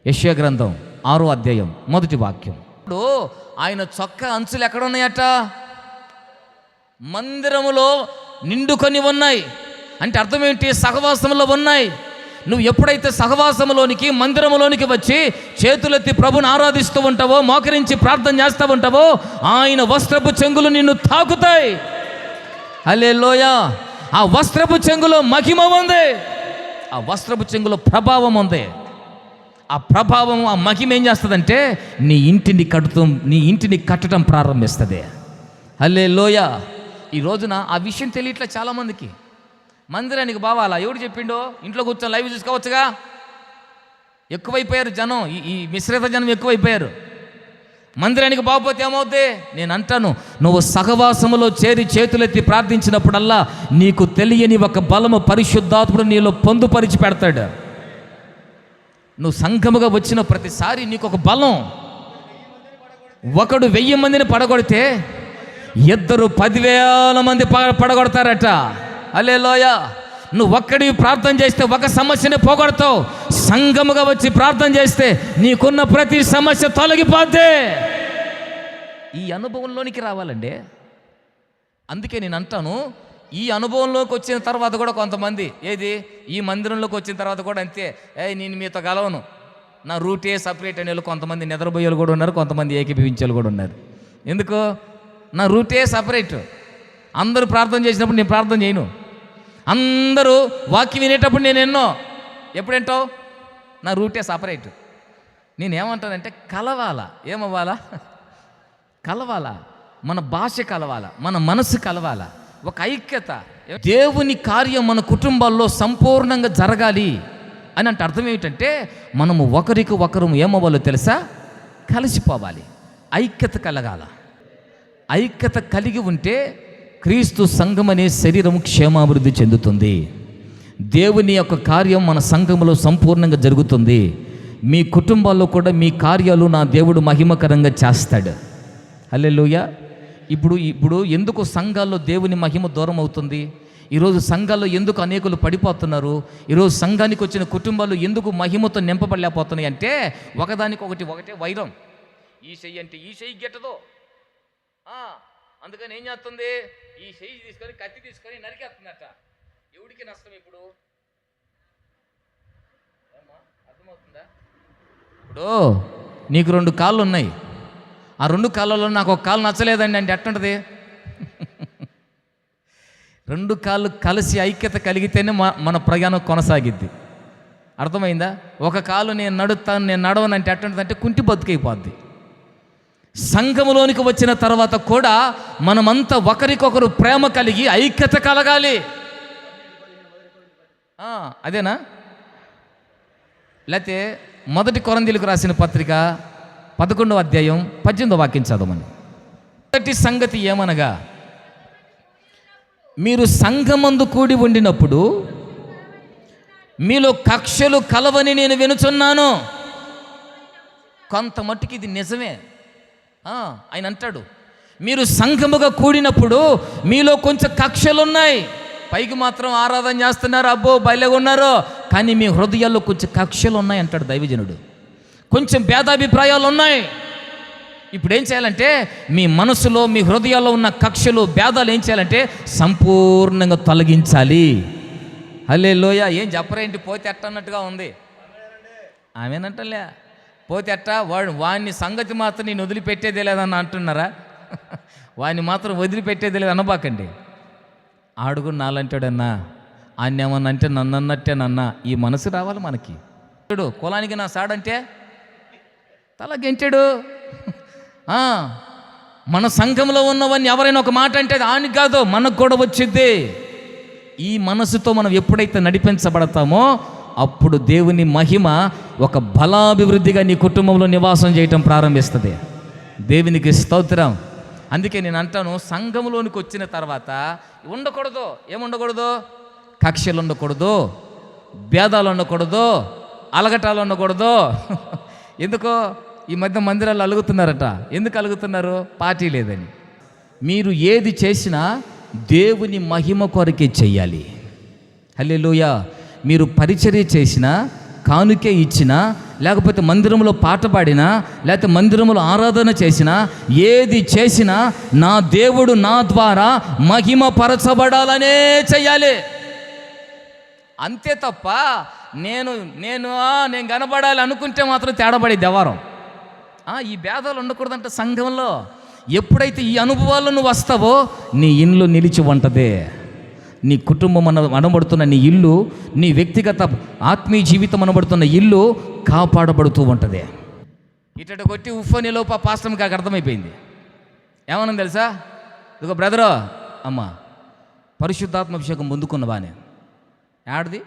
[SPEAKER 1] యెషయా గ్రంథం 6వ అధ్యాయం 1వ వాక్యం. ఇప్పుడు ఆయన చొక్కా అంచులు ఎక్కడ ఉన్నాయట? మందిరములో నిండుకొని ఉన్నాయి. అంటే అర్థం ఏంటి? సహవాసంలో ఉన్నాయి. నువ్వు ఎప్పుడైతే సహవాసంలోనికి మందిరంలోనికి వచ్చి చేతులెత్తి ప్రభుని ఆరాధిస్తూ ఉంటావో, మోకరించి ప్రార్థన చేస్తూ ఉంటావో, ఆయన వస్త్రపు చెంగులు నిన్ను తాకుతాయి. హల్లెలూయా. ఆ వస్త్రపు చెంగులో మహిమ ఉంది, ఆ వస్త్రపు చెంగులో ప్రభావం ఉంది. ఆ ప్రభావం, ఆ మహిమ ఏం చేస్తుందంటే నీ ఇంటిని కట్టడం ప్రారంభిస్తుంది. హల్లెలూయా. ఈ రోజున ఆ విషయం తెలియట్లే చాలామందికి. మందిరానికి బావాలా? ఎవడు చెప్పిండో? ఇంట్లో కూర్చొని లైవ్ చూసుకోవచ్చుగా. ఎక్కువైపోయారు జనం, ఈ మిశ్రిత జనం ఎక్కువైపోయారు. మందిరానికి బాగపోతే ఏమవుద్ది? నేను అంటాను, నువ్వు సహవాసములో చేరి చేతులెత్తి ప్రార్థించినప్పుడల్లా నీకు తెలియని ఒక బలము పరిశుద్ధాత్ముడు నీలో పొందుపరిచి పెడతాడు. నువ్వు సంఘముగా వచ్చిన ప్రతిసారి నీకు ఒక బలం. ఒకడు 1000 మందిని పడగొడితే ఇద్దరు 10,000 మంది పడగొడతారట. హల్లెలూయా. నువ్వు ఒక్కడివి ప్రార్థన చేస్తే ఒక సమస్యని పోగొడతావు. సంఘముగా వచ్చి ప్రార్థన చేస్తే నీకున్న ప్రతి సమస్య తొలగిపోద్ది. ఈ అనుభవంలోనికి రావాలండి. అందుకే నేను అంటాను, ఈ అనుభవంలోకి వచ్చిన తర్వాత కూడా కొంతమంది ఈ మందిరంలోకి వచ్చిన తర్వాత కూడా అంతే, నేను మీతో కలవను, నా రూటే సపరేట్ అనే వాళ్ళు కొంతమంది నిద్రపోయేలు కూడా ఉన్నారు, కొంతమంది ఏకీభవించేలు కూడా ఉన్నారు. ఎందుకు? నా రూటే సపరేట్. అందరూ ప్రార్థన చేసినప్పుడు నేను ప్రార్థన చేయను, అందరూ వాక్యం వినేటప్పుడు నేను ఎప్పుడేంటావు? నా రూటే సపరేట్. నేనేమంటానంటే కలవాలా. ఏమవ్వాలా? కలవాలా. మన భాష కలవాలా, మన మనసు కలవాలా, ఒక ఐక్యత. దేవుని కార్యం మన కుటుంబాల్లో సంపూర్ణంగా జరగాలి అని అంటే అర్థం ఏమిటంటే మనము ఒకరికి ఒకరు ఏమవ్వాలో తెలుసా? కలిసిపోవాలి, ఐక్యత కలగాల. ఐక్యత కలిగి ఉంటే క్రీస్తు సంఘం అనే శరీరం క్షేమాభివృద్ధి చెందుతుంది. దేవుని యొక్క కార్యం మన సంఘంలో సంపూర్ణంగా జరుగుతుంది. మీ కుటుంబాల్లో కూడా మీ కార్యాలు నా దేవుడు మహిమకరంగా చేస్తాడు. హల్లెలూయా. ఇప్పుడు ఎందుకు సంఘాల్లో దేవుని మహిమ దూరం అవుతుంది? ఈరోజు సంఘాల్లో ఎందుకు అనేకులు పడిపోతున్నారు? ఈరోజు సంఘానికి వచ్చిన కుటుంబాలు ఎందుకు మహిమతో నింపబడలేకపోతున్నాయి అంటే ఒకటే వైరం. ఈ చెయ్యి అంటే ఈ చెయ్యి గెట్టదు. అందుకని ఏం చేస్తుంది? ఈ చెయ్యి తీసుకొని కత్తి తీసుకొని నరికేస్తుందట. ఎవడికి నష్టం? ఇప్పుడు అర్థమవుతుందా? ఇప్పుడు నీకు 2 కాళ్ళు ఉన్నాయి, ఆ 2 కాళ్ళలో నాకు ఒక కాలు నచ్చలేదండి అంటే ఎట్టుంటుంది? 2 కాళ్ళు కలిసి ఐక్యత కలిగితేనే మన ప్రయాణం కొనసాగిద్ది. అర్థమైందా? ఒక కాలు నేను నడుస్తాను, నేను నడవనంటే ఎట్టుంటుంది అంటే కుంటి బతుకైపోద్ది. సంఘములోనికి వచ్చిన తర్వాత కూడా మనమంతా ఒకరికొకరు ప్రేమ కలిగి ఐక్యత కలగాలి. అదేనా? లేకపోతే 1 కొరింథీయులకు రాసిన పత్రిక 11వ అధ్యాయం 18వ వాక్యం చదవమని. మొదటి సంగతి ఏమనగా, మీరు సంఘమందు కూడి ఉండినప్పుడు మీలో కక్షలు కలవని నేను వినుచున్నాను. కొంత మట్టుకు ఇది నిజమే. ఆయన అంటాడు, మీరు సంఘముగా కూడినప్పుడు మీలో కొంచెం కక్షలు ఉన్నాయి. పైకి మాత్రం ఆరాధన చేస్తున్నారు, అబ్బో బయలుగా ఉన్నారు, కానీ మీ హృదయాల్లో కొంచెం కక్షలు ఉన్నాయి అంటాడు దైవజనుడు. కొంచెం భేదాభిప్రాయాలు ఉన్నాయి. ఇప్పుడు ఏం చేయాలంటే, మీ మనసులో మీ హృదయాల్లో ఉన్న కక్షలు భేదాలు ఏం చేయాలంటే సంపూర్ణంగా తొలగించాలి. హల్లెలూయా. ఏం చెప్పరేంటి, పోతే ఎట్ట అన్నట్టుగా ఉంది. ఆమెనంటలే, పోతే ఎట్ట, వాడిని సంగతి మాత్రం నేను వదిలిపెట్టేదే లేదన్న అంటున్నారా? వాడిని మాత్రం వదిలిపెట్టేదే లేదు అనబాకండి. ఆడుగు నాలంటాడన్నా, ఆయన ఏమన్నా అంటే నన్ను అన్నట్టేనన్నా. ఈ మనసు రావాలి మనకి. కులానికి నా సాడంటే తల గెంటాడు. మన సంఘంలో ఉన్నవన్నీ ఎవరైనా ఒక మాట అంటే ఆయనకి కాదు, మనకు కూడా వచ్చింది. ఈ మనసుతో మనం ఎప్పుడైతే నడిపించబడతామో అప్పుడు దేవుని మహిమ ఒక బలాభివృద్ధిగా నీ కుటుంబంలో నివాసం చేయటం ప్రారంభిస్తుంది. దేవునికి స్తోత్రం. అందుకే నేను అంటాను, సంఘంలోనికి వచ్చిన తర్వాత ఉండకూడదు. ఏముండకూడదు? కక్షలు ఉండకూడదు, భేదాలు ఉండకూడదు, అలగటాలు ఉండకూడదు. ఎందుకో ఈ మధ్య మందిరాలు అలుగుతున్నారట. ఎందుకు అలుగుతున్నారు? పార్టీ లేదని. మీరు ఏది చేసినా దేవుని మహిమ కొరకే చెయ్యాలి. హల్లెలూయా. మీరు పరిచర్య చేసినా, కానుకే ఇచ్చినా, లేకపోతే మందిరంలో పాట పాడినా, లేకపోతే మందిరంలో ఆరాధన చేసినా, ఏది చేసినా నా దేవుడు నా ద్వారా మహిమ పరచబడాలనే చెయ్యాలి. అంతే తప్ప నేను కనబడాలి అనుకుంటే మాత్రం తేడబడి దేవారం. ఈ భేదాలు ఉండకూడదంట సంఘంలో. ఎప్పుడైతే ఈ అనుభవాల్లో నువ్వు వస్తావో నీ ఇల్లు నిలిచి ఉంటదే. నీ కుటుంబం అనబడుతున్న నీ ఇల్లు, నీ వ్యక్తిగత ఆత్మీయ జీవితం అనబడుతున్న ఇల్లు కాపాడబడుతూ ఉంటుంది. ఇటు కొట్టి ఉఫ్ఫని లోప పాస్టమ్ కాక అర్థమైపోయింది. ఏమన్నా తెలుసా? ఇదిగో బ్రదరు, అమ్మ పరిశుద్ధాత్మాభిషేకం పొందుకున్నవానే ఆడది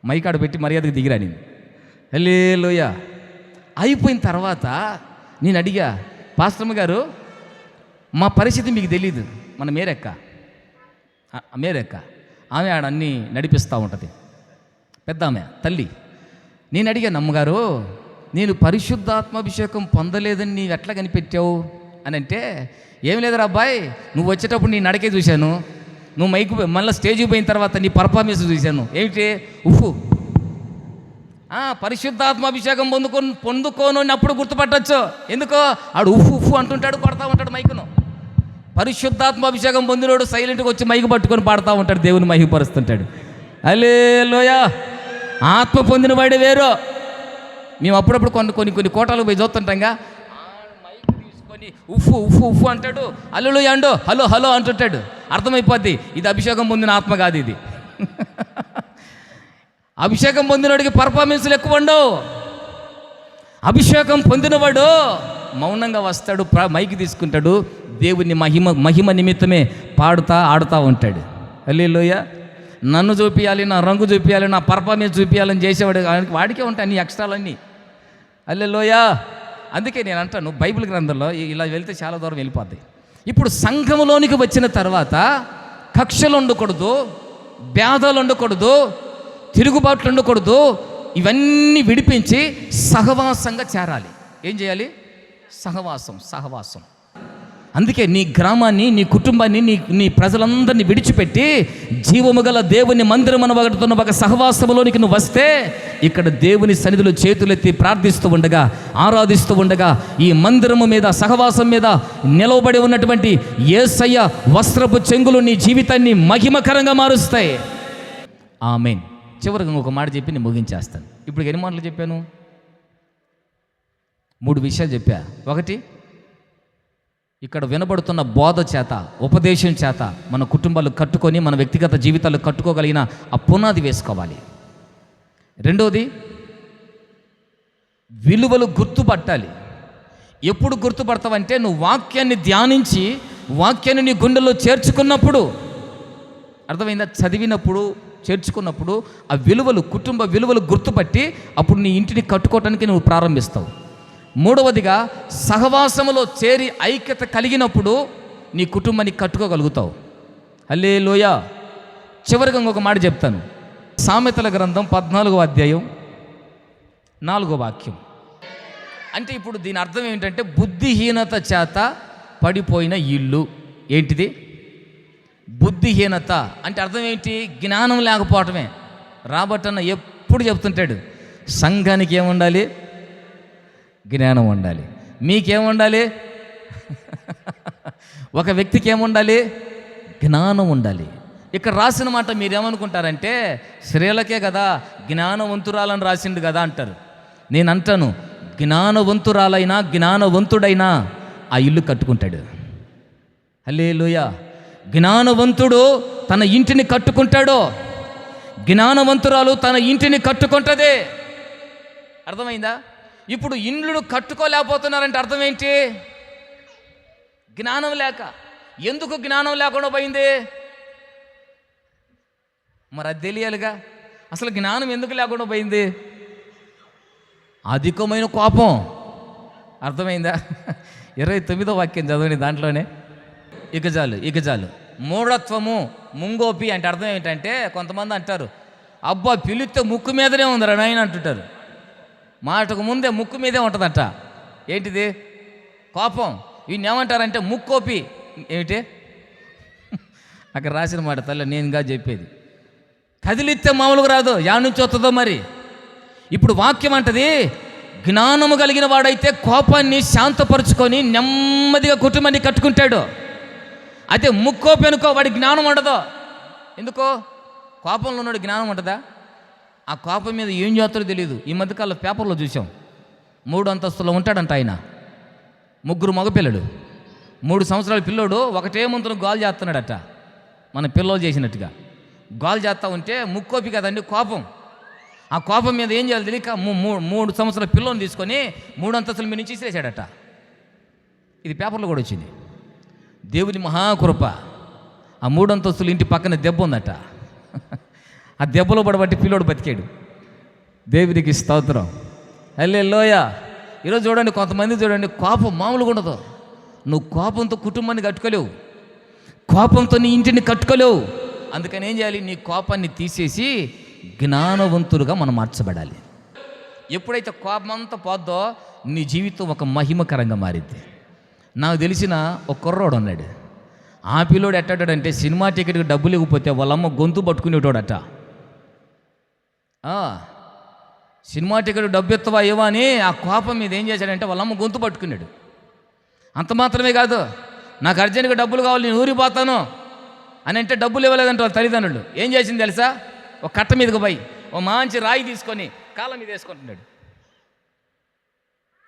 [SPEAKER 1] మైకాడ పెట్టి మర్యాదకు దిగిరా నేను. హల్లెలూయా. అయిపోయిన తర్వాత నేను అడిగా, పాస్టమ్మ గారు మా పరిస్థితి మీకు తెలీదు. మన మేరెక్క ఆమె ఆడ అన్నీ నడిపిస్తూ ఉంటుంది, పెద్ద ఆమె తల్లి. నేను అడిగాను, అమ్మగారు నేను పరిశుద్ధాత్మాభిషేకం పొందలేదని నీవు ఎట్లా కనిపెట్టావు అని అంటే, ఏం లేదురా అబ్బాయి, నువ్వు వచ్చేటప్పుడు నీ నడకే చూశాను, నువ్వు మైకు మళ్ళీ స్టేజ్కి పోయిన తర్వాత నీ పర్ఫార్మెన్స్ చూశాను. ఏమిటి? ఉఫ్ఫు. పరిశుద్ధాత్మాభిషేకం పొందుకోను అప్పుడు గుర్తుపట్టచ్చు. ఎందుకో ఆడు ఉఫ్ఫు ఉఫ్ఫు అంటుంటాడు, కొడతా ఉంటాడు మైకును. పరిశుద్ధాత్మాభిషేకం పొందినోడు సైలెంట్గా వచ్చి మైకు పట్టుకొని పాడుతూ ఉంటాడు, దేవుని మహిమపరుస్తుంటాడు. హల్లెలూయా. ఆత్మ పొందిన వాడే వేరు. మేము అప్పుడప్పుడు కొన్ని కోటాలకు పోయి చూస్తుంటాంగా, మైకు తీసుకొని ఉఫ్ఫు ఉఫ్ఫు ఉఫ్ఫు అంటాడు, హల్లెలూయా అండు హలో హలో అంటుంటాడు. అర్థమైపోద్ది ఇది అభిషేకం పొందిన ఆత్మ కాదు ఇది. అభిషేకం పొందినవాడికి పర్ఫార్మెన్స్లు ఎక్కువ ఉండవు. అభిషేకం పొందినవాడు మౌనంగా వస్తాడు, మైకి తీసుకుంటాడు, దేవుని మహిమ నిమిత్తమే పాడుతా ఆడుతూ ఉంటాడు. హల్లెలూయా. నన్ను చూపించాలి, నా రంగు చూపించాలి, నా పర్ఫార్మెన్స్ చూపించాలని చేసేవాడు వాడికే ఉంటాయి అన్ని ఎక్స్ట్రాలన్నీ. హల్లెలూయా. అందుకే నేను అంటాను, బైబిల్ గ్రంథంలో ఇలా వెళ్తే చాలా దూరం వెళ్ళిపోద్ది. ఇప్పుడు సంఘంలోనికి వచ్చిన తర్వాత కక్షలు ఉండకూడదు, భేదాలు ఉండకూడదు, తిరుగుబాట్లు ఉండకూడదు. ఇవన్నీ విడిపించి సహవాసంగా చేరాలి. ఏం చేయాలి? సహవాసం. అందుకే నీ గ్రామాన్ని, నీ కుటుంబాన్ని, నీ ప్రజలందరినీ విడిచిపెట్టి జీవము గల దేవుని మందిరం అనబడుతున్న ఒక సహవాసంలోనికి నువ్వు వస్తే, ఇక్కడ దేవుని సన్నిధిలో చేతులెత్తి ప్రార్థిస్తూ ఉండగా, ఆరాధిస్తూ ఉండగా, ఈ మందిరము మీద, సహవాసం మీద నిలవబడి ఉన్నటువంటి యేసయ్య వస్త్రపు చెంగులు నీ జీవితాన్ని మహిమకరంగా మారుస్తాయి. ఆమేన్. చివరికి ఒక మాట చెప్పి నేను ముగించేస్తాను. ఇప్పుడు ఎన్ని మాటలు చెప్పాను? 3 విషయాలు చెప్పా. ఒకటి, ఇక్కడ వినబడుతున్న బోధ చేత, ఉపదేశం చేత మన కుటుంబాలు కట్టుకొని, మన వ్యక్తిగత జీవితాలు కట్టుకోగలిగిన ఆ పునాది వేసుకోవాలి. రెండోది, విలువలు గుర్తుపట్టాలి. ఎప్పుడు గుర్తుపడతావంటే, నువ్వు వాక్యాన్ని ధ్యానించి వాక్యాన్ని నీ గుండెల్లో చేర్చుకున్నప్పుడు. అర్థమైందా? చదివినప్పుడు, చేర్చుకున్నప్పుడు ఆ విలువలు, కుటుంబ విలువలు గుర్తుపట్టి అప్పుడు నీ ఇంటిని కట్టుకోవటానికి నువ్వు ప్రారంభిస్తావు. మూడవదిగా సహవాసములో చేరి ఐక్యత కలిగినప్పుడు నీ కుటుంబాన్ని కట్టుకోగలుగుతావు. హల్లెలూయా. చివరిగా ఇంకొక మాట చెప్తాను. సామెతల గ్రంథం 14వ అధ్యాయం 4వ వాక్యం. అంటే ఇప్పుడు దీని అర్థం ఏంటంటే బుద్ధిహీనత చేత పడిపోయిన ఇల్లు. ఏంటిది? బుద్ధిహీనత అంటే అర్థం ఏంటి? జ్ఞానం లేకపోవటమే. రాబట్టన్న ఎప్పుడు చెప్తుంటాడు, సంఘానికి ఏముండాలి? జ్ఞానం ఉండాలి. మీకేముండాలి? ఒక వ్యక్తికి ఏముండాలి? జ్ఞానం ఉండాలి. ఇక్కడ రాసిన మాట మీరేమనుకుంటారంటే స్త్రీలకే కదా, జ్ఞానవంతురాలని రాసిండు కదా అంటారు. నేను అంటాను, జ్ఞానవంతురాలైనా జ్ఞానవంతుడైనా ఆ ఇల్లు కట్టుకుంటాడు. హల్లెలూయా. జ్ఞానవంతుడు తన ఇంటిని కట్టుకుంటాడో, జ్ఞానవంతురాలు తన ఇంటిని కట్టుకుంటుంది. అర్థమైందా? ఇప్పుడు ఇండ్లను కట్టుకోలేకపోతున్నారంటే అర్థం ఏంటి? జ్ఞానం లేక. ఎందుకు జ్ఞానం లేకుండా పోయింది? మరి అది తెలియాలిగా. అసలు జ్ఞానం ఎందుకు లేకుండా పోయింది? అధికమైన కోపం. అర్థమైందా? 29వ వాక్యం చదవండి. దాంట్లోనే ఇక చాలు. మూఢత్వము, ముంగోపి అంటే అర్థం ఏంటంటే, కొంతమంది అంటారు, అబ్బా పిలిస్తే ముక్కు మీదనే ఉందిరా నాయన అంటుంటారు. మాటకు ముందే ముక్కు మీదే ఉంటుందంట. ఏంటిది? కోపం. వీడిని ఏమంటారంటే ముక్కోపి. ఏమిటి? అక్కడ రాసిన మాట తల్లి నేనుగా చెప్పేది. కదిలిస్తే మామూలుగా రాదు, యా నుంచి వస్తుందో మరి. ఇప్పుడు వాక్యం అంటది, జ్ఞానము కలిగిన వాడైతే కోపాన్ని శాంతపరుచుకొని నెమ్మదిగా కుటుంబాన్ని కట్టుకుంటాడు. అయితే ముక్కోపి అనుకో, వాడి జ్ఞానం ఉండదు. ఎందుకో? కోపంలో ఉన్నాడు, జ్ఞానం ఉంటుందా? ఆ కోపం మీద ఏం చేస్తాడో తెలియదు. ఈ మధ్యకాలంలో పేపర్లో చూసాం, 3 అంతస్తులో ఉంటాడంట ఆయన. 3 మగపిల్లలు, 3 సంవత్సరాల పిల్లోడు ఒకటే ముంతను గోల్ చేస్తున్నాడట. మన పిల్లలు చేసినట్టుగా గోల్ చేస్తూ ఉంటే ముక్కోపి కదండి కోపం. ఆ కోపం మీద ఏం చేయాలి తెలియక 3 సంవత్సరాల పిల్లని తీసుకొని 3 అంతస్తుల మీద నుంచి ఇసిరేసాడట. ఇది పేపర్లో కూడా వచ్చింది. దేవుని మహాకృప. ఆ 3 అంతస్తుల ఇంటి పక్కన దెబ్బ ఉందట. ఆ దెబ్బలో పడబట్టి పిల్లోడు బతికాడు. దేవునికి స్తోత్రం. హల్లెలూయా. ఈరోజు చూడండి, కొంతమంది చూడండి, కోపం మామూలుగా ఉండదు. నువ్వు కోపంతో కుటుంబాన్ని కట్టుకోలేవు, కోపంతో నీ ఇంటిని కట్టుకోలేవు. అందుకని ఏం చేయాలి? నీ కోపాన్ని తీసేసి జ్ఞానవంతులుగా మనం మార్చబడాలి. ఎప్పుడైతే కోపం అంతా పోద్దో నీ జీవితం ఒక మహిమకరంగా మారిద్ది. నాకు తెలిసిన ఒక కుర్రోడు ఉన్నాడు. ఆ పిల్లోడు ఎట్టాడంటే సినిమా టికెట్కి డబ్బులు ఇవ్వకపోతే వాళ్ళమ్మ గొంతు పట్టుకునేటోడట. సినిమా టికెట్ డబ్బు ఎత్తవా ఏవా అని ఆ కోపం మీద ఏం చేశాడంటే వాళ్ళమ్మ గొంతు పట్టుకున్నాడు. అంత మాత్రమే కాదు, నాకు అర్జెంట్గా డబ్బులు కావాలి, నేను ఊరిపోతాను అని అంటే డబ్బులు ఇవ్వలేదంటే వాళ్ళ తల్లిదండ్రులు ఏం చేసింది తెలుసా? ఒక కట్ట మీదకి పోయి ఓ మంచి రాయి తీసుకొని కాళ్ళ మీద వేసుకుంటున్నాడు.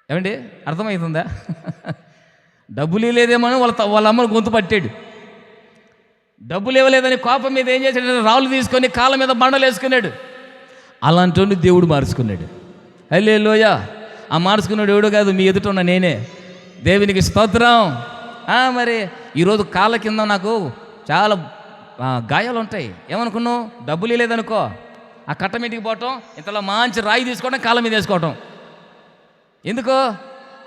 [SPEAKER 1] ఏమండి అర్థమవుతుందా? డబ్బులు లేదేమో వాళ్ళ అమ్మను గొంతు పట్టాడు. డబ్బులు ఇవ్వలేదని కోపం మీద ఏం చేశాడు? రాళ్ళు తీసుకొని కాళ్ళ మీద బండలు వేసుకున్నాడు. అలాంటి దేవుడు మార్చుకున్నాడు. హల్లెలూయా. ఆ మార్చుకున్నాడు ఎవడు కాదు, మీ ఎదుట ఉన్న నేనే. దేవునికి స్తోత్రం. మరి ఈరోజు కాళ్ళ కింద నాకు చాలా గాయాలు ఉంటాయి. ఏమనుకున్నావు? డబ్బులు లేదనుకో, ఆ కట్ట మీదకి పోవటం, ఇంతలో మంచి రాయి తీసుకోవడం, కాళ్ళ మీద వేసుకోవటం. ఎందుకో?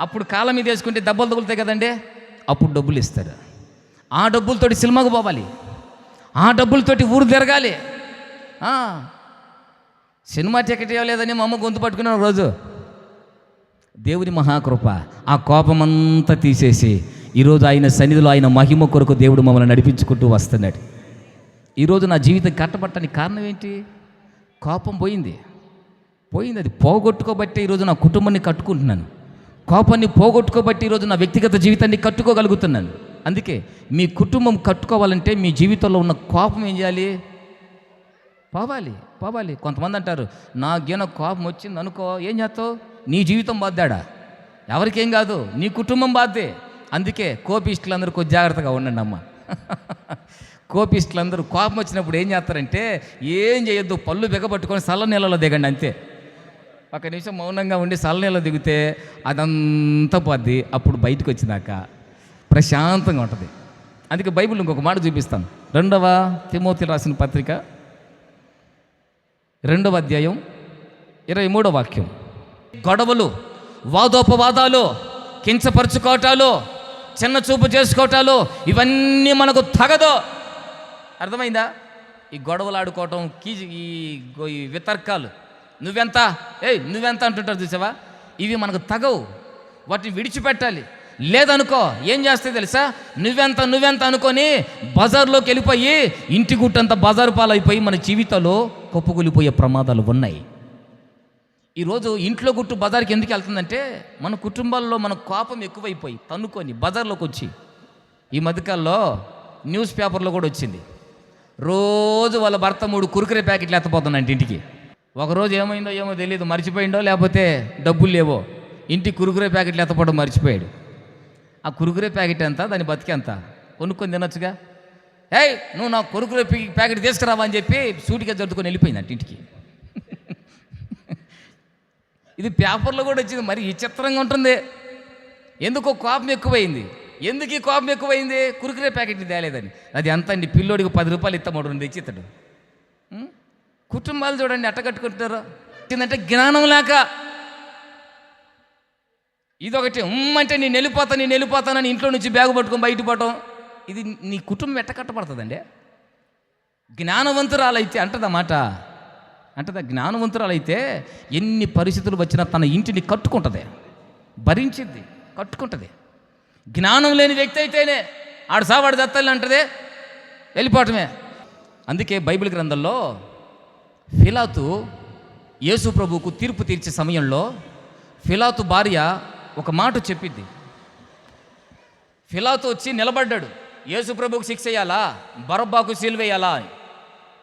[SPEAKER 1] అప్పుడు కాళ్ళ మీద వేసుకుంటే దెబ్బలు తగులుతాయి కదండి, అప్పుడు డబ్బులు ఇస్తారు. ఆ డబ్బులతోటి సినిమాకు పోవాలి, ఆ డబ్బులతోటి ఊరు తిరగాలి. సినిమా టికెట్ ఇవ్వలేదని మా అమ్మ గొంతు పట్టుకున్న రోజు దేవుని మహాకృప. ఆ కోపమంతా తీసేసి ఈరోజు ఆయన సన్నిధిలో ఆయన మహిమ కొరకు దేవుడు మమ్మల్ని నడిపించుకుంటూ వస్తున్నాడు. ఈరోజు నా జీవితం కట్టబట్టడానికి కారణం ఏంటి? కోపం పోయింది. అది పోగొట్టుకోబట్టి ఈరోజు నా కుటుంబాన్ని కట్టుకుంటున్నాను. కోపాన్ని పోగొట్టుకోబట్టి ఈరోజు నా వ్యక్తిగత జీవితాన్ని కట్టుకోగలుగుతున్నాను. అందుకే మీ కుటుంబం కట్టుకోవాలంటే మీ జీవితంలో ఉన్న కోపం ఏం చేయాలి? పోవాలి. కొంతమంది అంటారు, నాకేనా కోపం వచ్చింది అనుకో ఏం చేస్తావు? నీ జీవితం బాద్దాడా? ఎవరికేం కాదు, నీ కుటుంబం బాధ్యే. అందుకే కోపిస్టులందరూ కొంచెం జాగ్రత్తగా ఉండండి అమ్మ. కోపిస్టులందరూ కోపం వచ్చినప్పుడు ఏం చేస్తారంటే ఏం చేయొద్దు, పళ్ళు బిగపట్టుకొని చల్ల నీళ్ళలో దిగండి అంతే. ఒక నిమిషం మౌనంగా ఉండి చల్ల నీళ్ళలో దిగితే అదంతా పోద్ది. అప్పుడు బయటకు వచ్చినాక ప్రశాంతంగా ఉంటుంది. అందుకే బైబిల్ ఇంకొక మాట చూపిస్తాను. 2వ తిమోతి రాసిన పత్రిక 2వ అధ్యాయం 23వ వాక్యం. గొడవలు, వాదోపవాదాలు, కించపరుచుకోవటాలు, చిన్న చూపు చేసుకోవటాలు ఇవన్నీ మనకు తగదు. అర్థమైందా? ఈ గొడవలు ఆడుకోవటం, ఈ వితర్కాలు, నువ్వెంత అంటుంటారు చూసావా, ఇవి మనకు తగవు. వాటిని విడిచిపెట్టాలి. లేదనుకో ఏం చేస్తే తెలుసా, నువ్వెంత అనుకొని బజార్లోకి వెళ్ళిపోయి ఇంటి గుట్టంతా బజారు పాలైపోయి మన జీవితాల్లో కుప్పకూలిపోయే ప్రమాదాలు ఉన్నాయి. ఈరోజు ఇంట్లో గుట్టు బజార్కి ఎందుకు వెళ్తుందంటే, మన కుటుంబాల్లో మన కోపం ఎక్కువైపోయి తన్నుకొని బజార్లోకి వచ్చి, ఈ మధ్యకాలంలో న్యూస్ పేపర్లో కూడా వచ్చింది, రోజు వాళ్ళ భర్త 3 కురుకురే ప్యాకెట్లు ఎత్తపోతుందంటే ఇంటికి. ఒకరోజు ఏమో తెలియదు, మర్చిపోయిండో లేకపోతే డబ్బులు లేవో, ఇంటికి కురుకురే ప్యాకెట్లు ఎత్తపోవడం మర్చిపోయాడు. ఆ కురుకురే ప్యాకెట్ ఎంత, దాని బతికెంత, కొనుక్కొని తినొచ్చుగా. నువ్వు నా కురుకురే ప్యాకెట్ తీసుకురావా అని చెప్పి సూటిగా జరుపుకొని వెళ్ళిపోయింది అంటే ఇంటికి. ఇది పేపర్లో కూడా వచ్చింది. మరి విచిత్రంగా ఉంటుంది. ఎందుకో కోపం ఎక్కువైంది. ఎందుకు ఈ కోపం ఎక్కువైంది? కురుకురే ప్యాకెట్ని తేలేదని. అది ఎంత అండి, పిల్లోడికి 10 రూపాయలు ఇస్తాడు, తెచ్చి ఇస్తాడు. కుటుంబాలు చూడండి ఎట్ట కట్టుకుంటారు. ఏంటంటే జ్ఞానం లేక. ఇదొకటి, అంటే నేను వెళ్ళిపోతానని ఇంట్లో నుంచి బ్యాగు పట్టుకొని బయటపడటం. ఇది నీ కుటుంబం ఎట్ట కట్టబడుతుందండి? జ్ఞానవంతురాలైతే అంటదన్నమాట. జ్ఞానవంతురాలైతే ఎన్ని పరిస్థితులు వచ్చినా తన ఇంటిని కట్టుకుంటుంది, భరించింది, కట్టుకుంటుంది. జ్ఞానం లేని వ్యక్తి అయితేనే ఆడు సావాడు దత్తాలి అంటదే, వెళ్ళిపోవటమే. అందుకే బైబిల్ గ్రంథంలో ఫిలాతు యేసు ప్రభువుకు తీర్పు తీర్చే సమయంలో ఫిలాతు భార్య ఒక మాట చెప్పింది. ఫిలాతు వచ్చి నిలబడ్డాడు, యేసు ప్రభువుకు శిక్ష వేయాలా, బరబ్బాకు సిలువేయాలా అని.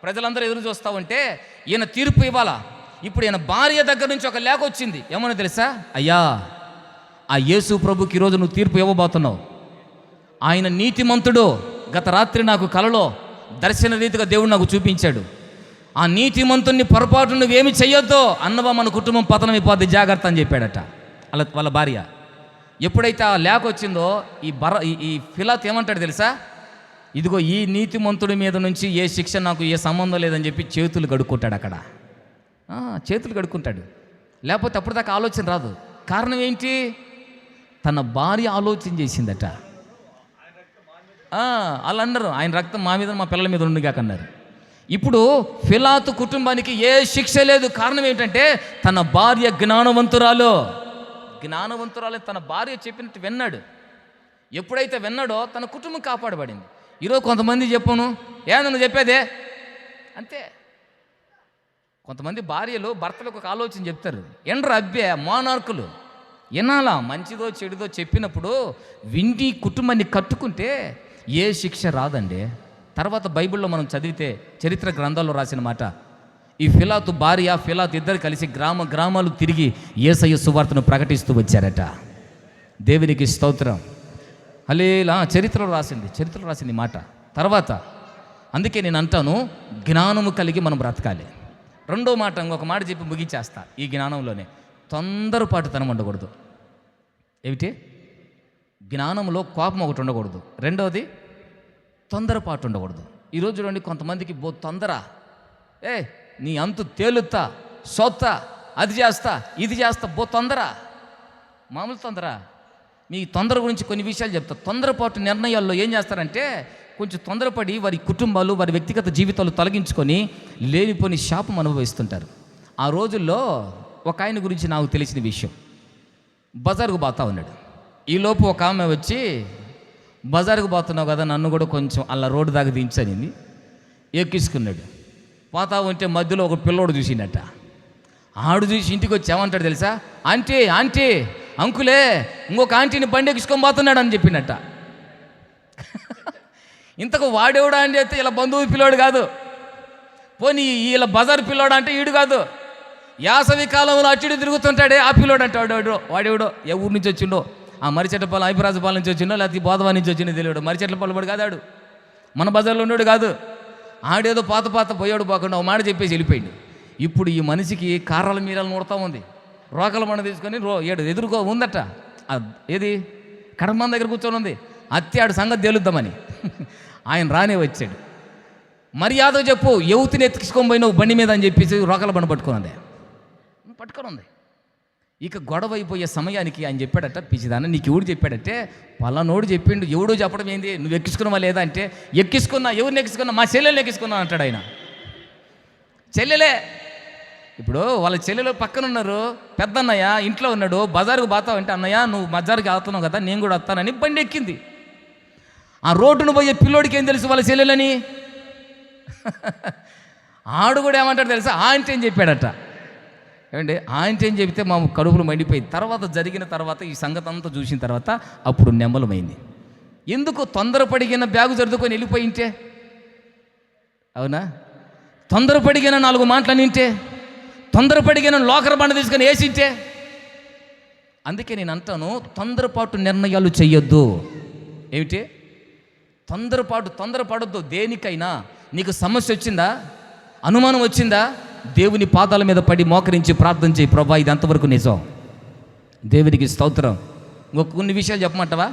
[SPEAKER 1] ప్రజలందరూ ఎదురు చూస్తూ ఉంటే ఈయన తీర్పు ఇవ్వాలా. ఇప్పుడు ఈయన భార్య దగ్గర నుంచి ఒక లేఖ వచ్చింది. ఏమన్నా తెలుసా? అయ్యా, ఆ యేసు ప్రభుకి ఈరోజు నువ్వు తీర్పు ఇవ్వబోతున్నావు. ఆయన నీతిమంతుడు. గత రాత్రి నాకు కలలో దర్శన రీతిగా దేవుడు నాకు చూపించాడు. ఆ నీతిమంతుని పొరపాటు నువ్వేమి చెయ్యొద్దు, అన్నవా మన కుటుంబం పతనం అయిపోద్ది, జాగ్రత్త అని చెప్పాడట వాళ్ళ భార్య. ఎప్పుడైతే ఆ లేఖ వచ్చిందో ఈ ఫిలాతు ఏమంటాడు తెలుసా? ఇదిగో ఈ నీతిమంతుడి మీద నుంచి ఏ శిక్ష నాకు ఏ సంబంధం లేదని చెప్పి చేతులు కడుక్కుంటాడు. అక్కడ చేతులు కడుక్కుంటాడు. లేకపోతే అప్పటిదాకా ఆలోచన రాదు. కారణం ఏంటి? తన భార్య ఆలోచన చేసిందట. వాళ్ళు అన్నారు, ఆయన రక్తం మా మీద మా పిల్లల మీద ఉండిగాకన్నారు. ఇప్పుడు ఫిలాతు కుటుంబానికి ఏ శిక్ష లేదు. కారణం ఏంటంటే తన భార్య జ్ఞానవంతురాలు తన భార్య చెప్పినట్టు విన్నాడు. ఎప్పుడైతే విన్నాడో తన కుటుంబం కాపాడబడింది. ఈరోజు కొంతమంది చెప్పను, నువ్వు చెప్పేదే అంతే. కొంతమంది భార్యలు భర్తలకు ఒక ఆలోచన చెప్తారు. అబ్బే మోనార్కులు వినాలా, మంచిదో చెడుదో చెప్పినప్పుడు వింటి కుటుంబాన్ని కట్టుకుంటే ఏ శిక్ష రాదండి. తర్వాత బైబిల్లో మనం చదివితే చరిత్ర గ్రంథాల్లో రాసిన మాట, ఈ ఫిలాతు భార్య ఫిలాతు ఇద్దరు కలిసి గ్రామాలు తిరిగి యేసయ్య సువార్తను ప్రకటిస్తూ వచ్చారట. దేవునికి స్తోత్రం. హల్లెలూయా. చరిత్రలో రాసింది మాట. తర్వాత అందుకే నేను అంటాను, జ్ఞానము కలిగి మనం బ్రతకాలి. రెండో మాట, ఇంకొక మాట చెప్పి ముగించేస్తా. ఈ జ్ఞానంలోనే తొందరపాటుతనం ఉండకూడదు. ఏమిటి? జ్ఞానంలో కోపం ఒకటి ఉండకూడదు. రెండవది తొందరపాటు ఉండకూడదు. ఈరోజు చూడండి, కొంతమందికి తొందర, నీ అంతు తేలుతా, సొత్తా, అది చేస్తా, ఇది చేస్తా, తొందర, మామూలు తొందర. మీ తొందర గురించి కొన్ని విషయాలు చెప్తా. తొందరపాటు నిర్ణయాల్లో ఏం చేస్తారంటే, కొంచెం తొందరపడి వారి కుటుంబాలు, వారి వ్యక్తిగత జీవితాలు తొలగించుకొని లేనిపోని శాపం అనుభవిస్తుంటారు. ఆ రోజుల్లో ఒక ఆయన గురించి నాకు తెలిసిన విషయం. బజారుకు పోతా ఉన్నాడు. ఈలోపు ఒక ఆమె వచ్చి, బజారుకు పోతున్నావు కదా, నన్ను కూడా కొంచెం అలా రోడ్డు దాకా దించనింది. ఎక్కించుకున్నాడు. పోతా ఉంటే మధ్యలో ఒక పిల్లోడు చూసిండట. ఆడు చూసి ఇంటికి వచ్చి ఏమంటాడు తెలుసా? ఆంటీ అంకులే, ఇంకొక ఆంటీని బండి ఎక్కించుకొని పోతున్నాడు అని చెప్పినట్ట. ఇంతకు వాడేవాడా అని చెప్తే ఇలా బంధువు పిల్లోడు కాదు, పోనీ ఇలా బజారు పిల్లోడు అంటే ఈడు కాదు. యాసవి కాలంలో అచ్చుడు తిరుగుతుంటాడే ఆ పిల్లోడు అంటే వాడేవాడో ఏ ఊరి నుంచి వచ్చిండో, ఆ మరిచెట్లపాలెం ఐపరాజపాలెం నుంచి వచ్చిండో, లేకపోతే బోధవా నుంచి వచ్చిండో తెలియడు. మరిచెట్లపాలెం వాడు కాదు, ఆడు మన బజార్లో ఉన్నాడు కాదు. ఆడేదో పాత పోయాడు పోకుండా ఒక మాట చెప్పేసి వెళ్ళిపోయింది. ఇప్పుడు ఈ మనిషికి కారాల మీరాలు నూడుతూ ఉంది. రోకల మండ తీసుకొని ఎదురుకో ఉందట. ఏది కడమం దగ్గర కూర్చొని ఉంది. అత్తే ఆడు సంగతి తేలుద్దామని ఆయన రానే వచ్చాడు. మర్యాద చెప్పు, యువతిని ఎత్తుకొని పోయినావు బండి మీద అని చెప్పేసి రోకల బండి పట్టుకున్నది. ఇక గొడవ అయిపోయే సమయానికి ఆయన చెప్పాడట, పిచ్చిదాన్న నీకు ఎవడు చెప్పాడంటే పలానోడు చెప్పిండు. ఎవడో చెప్పడం ఏంది, నువ్వు ఎక్కించుకున్నావా లేదా అంటే, ఎక్కించుకున్నా. ఎవరిని ఎక్కించుకున్నా? మా చెల్లెల్ని ఎక్కించుకున్నా అంటాడు ఆయన. చెల్లెలే. ఇప్పుడు వాళ్ళ చెల్లెలు పక్కన ఉన్నారు. పెద్దన్నయ్య ఇంట్లో ఉన్నాడు. బజారుకు పోతావు అంటే, అన్నయ్య నువ్వు బజారుకి వెళ్తున్నావు కదా, నేను కూడా వస్తానని బండి ఎక్కింది. ఆ రోడ్డును పోయే పిల్లోడికి ఏం తెలుసు వాళ్ళ చెల్లెలని? ఆడు కూడా ఏమంటాడు తెలుసా? ఆంటీ అని చెప్పాడట. ఏమండి, ఆంటీ అని చెబితే మా కడుపులు మండిపోయింది. తర్వాత జరిగిన తర్వాత ఈ సంగతి అంతా చూసిన తర్వాత అప్పుడు నెమ్మలమైంది. ఎందుకు తొందరపడిగిన బ్యాగు సర్దుకొని వెళ్ళిపోయింటే? అవునా? తొందరపడిగిన 4 మాటలు అనింటే, తొందరపడిగిన లోకర్ బండ తీసుకొని వేసింటే. అందుకే నేను అంటాను, తొందరపాటు నిర్ణయాలు చెయ్యొద్దు. ఏమిటి? తొందరపడొద్దు. దేనికైనా నీకు సమస్య వచ్చిందా, అనుమానం వచ్చిందా, దేవుని పాదాల మీద పడి మోకరించి ప్రార్థన చేయి. ప్రభా ఇది అంతవరకు నిజం, దేవునికి స్తోత్రం. ఇంకొక కొన్ని విషయాలు చెప్పమంటావా?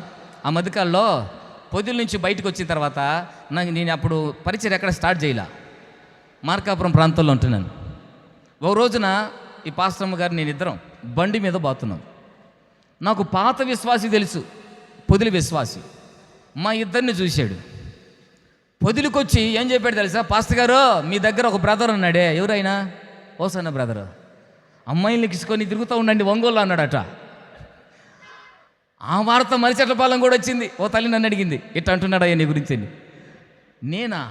[SPEAKER 1] ఆ మధ్యకాలంలో పొద్దుల నుంచి బయటకు వచ్చిన తర్వాత నేను అప్పుడు పరిచయం ఎక్కడ స్టార్ట్ చేయలే, మార్కాపురం ప్రాంతంలో ఉంటున్నాను. ఒక రోజున ఈ పాస్టమ్మ గారు నేను ఇద్దరం బండి మీద పోతున్నాం. నాకు పాత విశ్వాసి తెలుసు, పొదిలి విశ్వాసి. మా ఇద్దరిని చూశాడు. పొదిలికొచ్చి ఏం చెప్పాడు తెలుసా? పాస్టర్ గారు మీ దగ్గర ఒక బ్రదర్ ఉన్నాడే. ఎవరైనా? ఓసన్న బ్రదరు. అమ్మాయిని ఎక్కించుకొని తిరుగుతూ ఉండండి ఒంగోలు అన్నాడట. ఆ వార్త మరిచెట్లపాలెం కూడా వచ్చింది. ఓ తల్లి నన్ను అడిగింది, ఇట్లా అంటున్నాడా నీ గురించి. నేనా?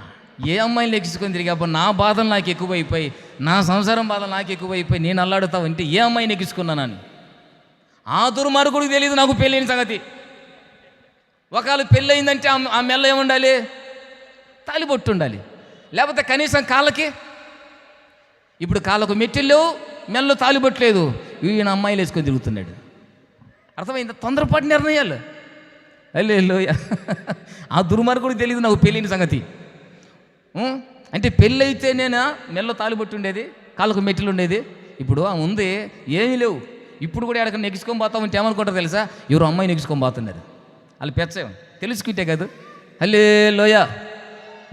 [SPEAKER 1] ఏ అమ్మాయిని ఎక్కించుకొని తిరిగాపో, నా బాధలు నాకు ఎక్కువైపోయి, నా సంసారం బాధలు నాకు ఎక్కువైపోయి నేను అల్లాడుతావు అంటే ఏ అమ్మాయిని ఎక్కించుకున్నానని. ఆ దుర్మార్గుడికి తెలియదు నాకు పెళ్ళైన సంగతి. ఒకవేళ పెళ్ళి అయిందంటే ఆ మెల్ల ఏముండాలి? తాలిబొట్టు ఉండాలి, లేకపోతే కనీసం కాళ్ళకి. ఇప్పుడు కాళ్ళకు మెట్టిల్లు, మెల్ల తాలిబొట్టలేదు. ఈయన అమ్మాయిలు వేసుకొని తిరుగుతున్నాడు. అర్థమైందా? తొందరపాటు నిర్ణయాలు. అల్లెల్లో ఆ దుర్మార్గుడికి తెలియదు నాకు పెళ్ళైన సంగతి. అంటే పెళ్ళి అయితే నేనా మెల్ల తాలిబొట్టు ఉండేది, కాళ్ళకు మెట్టిలు ఉండేది. ఇప్పుడు ఆ ఉంది ఏమీ లేవు. ఇప్పుడు కూడా ఎక్కడికన్నా ఎక్కించుకొని పోతామంటే ఏమనుకుంటారు తెలుసా? ఎవరు అమ్మాయిని ఎక్కించుకొని పోతున్నారు. వాళ్ళు పెచ్చం తెలుసుకుంటే కాదు. హల్లెలూయా.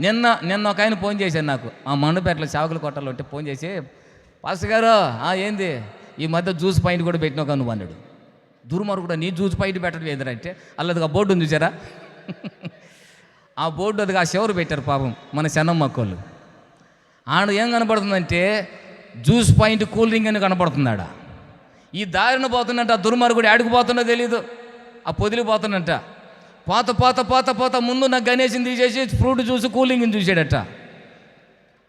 [SPEAKER 1] నిన్న ఒక ఆయన ఫోన్ చేశాను నాకు, ఆ మండపేటలో చావకుల కొట్టాలో ఉంటే ఫోన్ చేసి, పాస్టర్ గారు ఏంది ఈ మధ్య జ్యూస్ పాయింట్ కూడా పెట్టినావు నువ్వు అన్నాడు. దుర్మార్గుడు కూడా నీ జ్యూస్ పాయింట్ పెట్టడం ఏంటంటే అల్లదిగా బోర్డు ఉంది చూసారా? ఆ బోర్డు అదిగా ఆ శివరు పెట్టారు పాపం మన చెన్నమ్మక్కోళ్ళు. ఆడ ఏం కనపడుతుందంటే జ్యూస్ పాయింట్ కూల్ డ్రింక్ అని కనపడుతున్నాడా. ఈ దారిన పోతున్నట్ట ఆ దుర్మార్గుడు ఆడికి పోతున్నా తెలీదు, ఆ పొదిలి పోతున్నట్ట. పోత ముందు నాకు గణేష్ని తీసేసి ఫ్రూట్ జ్యూస్ కూలింగ్ని చూసాడట.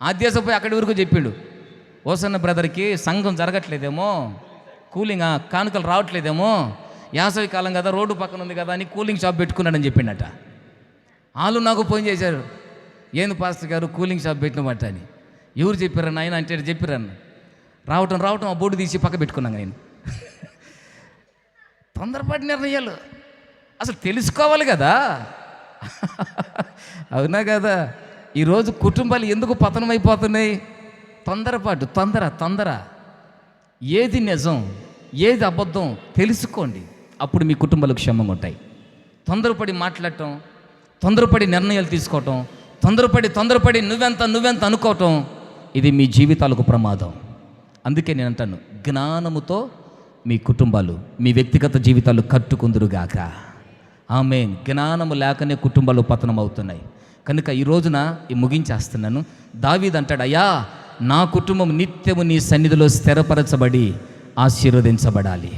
[SPEAKER 1] ఆద్యాసపోయి అక్కడి వరకు చెప్పిండు, ఓసన్న బ్రదర్కి సంఘం జరగట్లేదేమో, కూలింగ్ కానుకలు రావట్లేదేమో, యాసవి కాలం కదా, రోడ్డు పక్కన ఉంది కదా అని కూలింగ్ షాప్ పెట్టుకున్నాడని చెప్పిండట. వాళ్ళు నాకు ఫోన్ చేశారు, ఏంది పాస్టర్ గారు కూలింగ్ షాప్ పెట్టినమాట అని. ఎవరు చెప్పారన్న ఆయన అంటే చెప్పారన్న. రావటం ఆ బోర్డు తీసి పక్క పెట్టుకున్నాను నేను. తొందరపాటు నిర్ణయాలు అసలు తెలుసుకోవాలి కదా. అవునా కదా? ఈరోజు కుటుంబాలు ఎందుకు పతనం అయిపోతున్నాయి? తొందరపాటు, తొందర. ఏది నిజం, ఏది అబద్ధం తెలుసుకోండి, అప్పుడు మీ కుటుంబాలకు క్షేమంగా ఉంటాయి. తొందరపడి మాట్లాడటం, తొందరపడి నిర్ణయాలు తీసుకోవటం, తొందరపడి నువ్వెంత అనుకోవటం, ఇది మీ జీవితాలకు ప్రమాదం. అందుకే నేను అంటాను, జ్ఞానముతో మీ కుటుంబాలు, మీ వ్యక్తిగత జీవితాలు కట్టుకుందురుగాక. ఆమేన్. జ్ఞానము లేకనే కుటుంబాలు పతనం అవుతున్నాయి. కనుక ఈ రోజున ముగించేస్తున్నాను. దావీదు అంటాడు, అయ్యా నా కుటుంబం నిత్యము నీ సన్నిధిలో స్థిరపరచబడి ఆశీర్వదించబడాలి.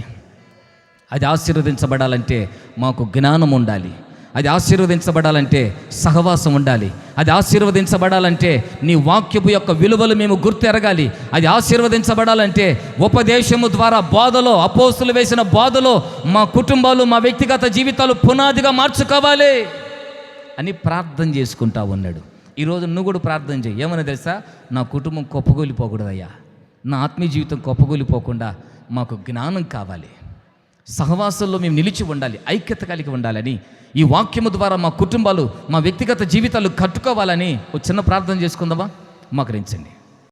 [SPEAKER 1] అది ఆశీర్వదించబడాలంటే మాకు జ్ఞానం ఉండాలి. అది ఆశీర్వదించబడాలంటే సహవాసం ఉండాలి. అది ఆశీర్వదించబడాలంటే నీ వాక్యపు యొక్క విలువలు మేము గుర్తెరగాలి. అది ఆశీర్వదించబడాలంటే ఉపదేశము ద్వారా, బోధలో, అపోస్తులు వేసిన బోధలో మా కుటుంబాలు, మా వ్యక్తిగత జీవితాలు పునాదిగా మార్చుకోవాలి అని ప్రార్థన చేసుకుంటా ఉన్నాడు. ఈరోజు నువ్వు కూడా ప్రార్థన చేయి. ఏమన్నా తెలుసా? నా కుటుంబం కొప్పగూలిపోకూడదయ్యా, నా ఆత్మీయ జీవితం కొప్పగూలిపోకుండా మాకు జ్ఞానం కావాలి, సహవాసంలో మేము నిలిచి ఉండాలి, ఐక్యత కలిగి ఉండాలని, ఈ వాక్యము ద్వారా మా కుటుంబాలు, మా వ్యక్తిగత జీవితాలు కట్టుకోవాలని ఒక చిన్న ప్రార్థన చేసుకుందామా? మోకరించండి.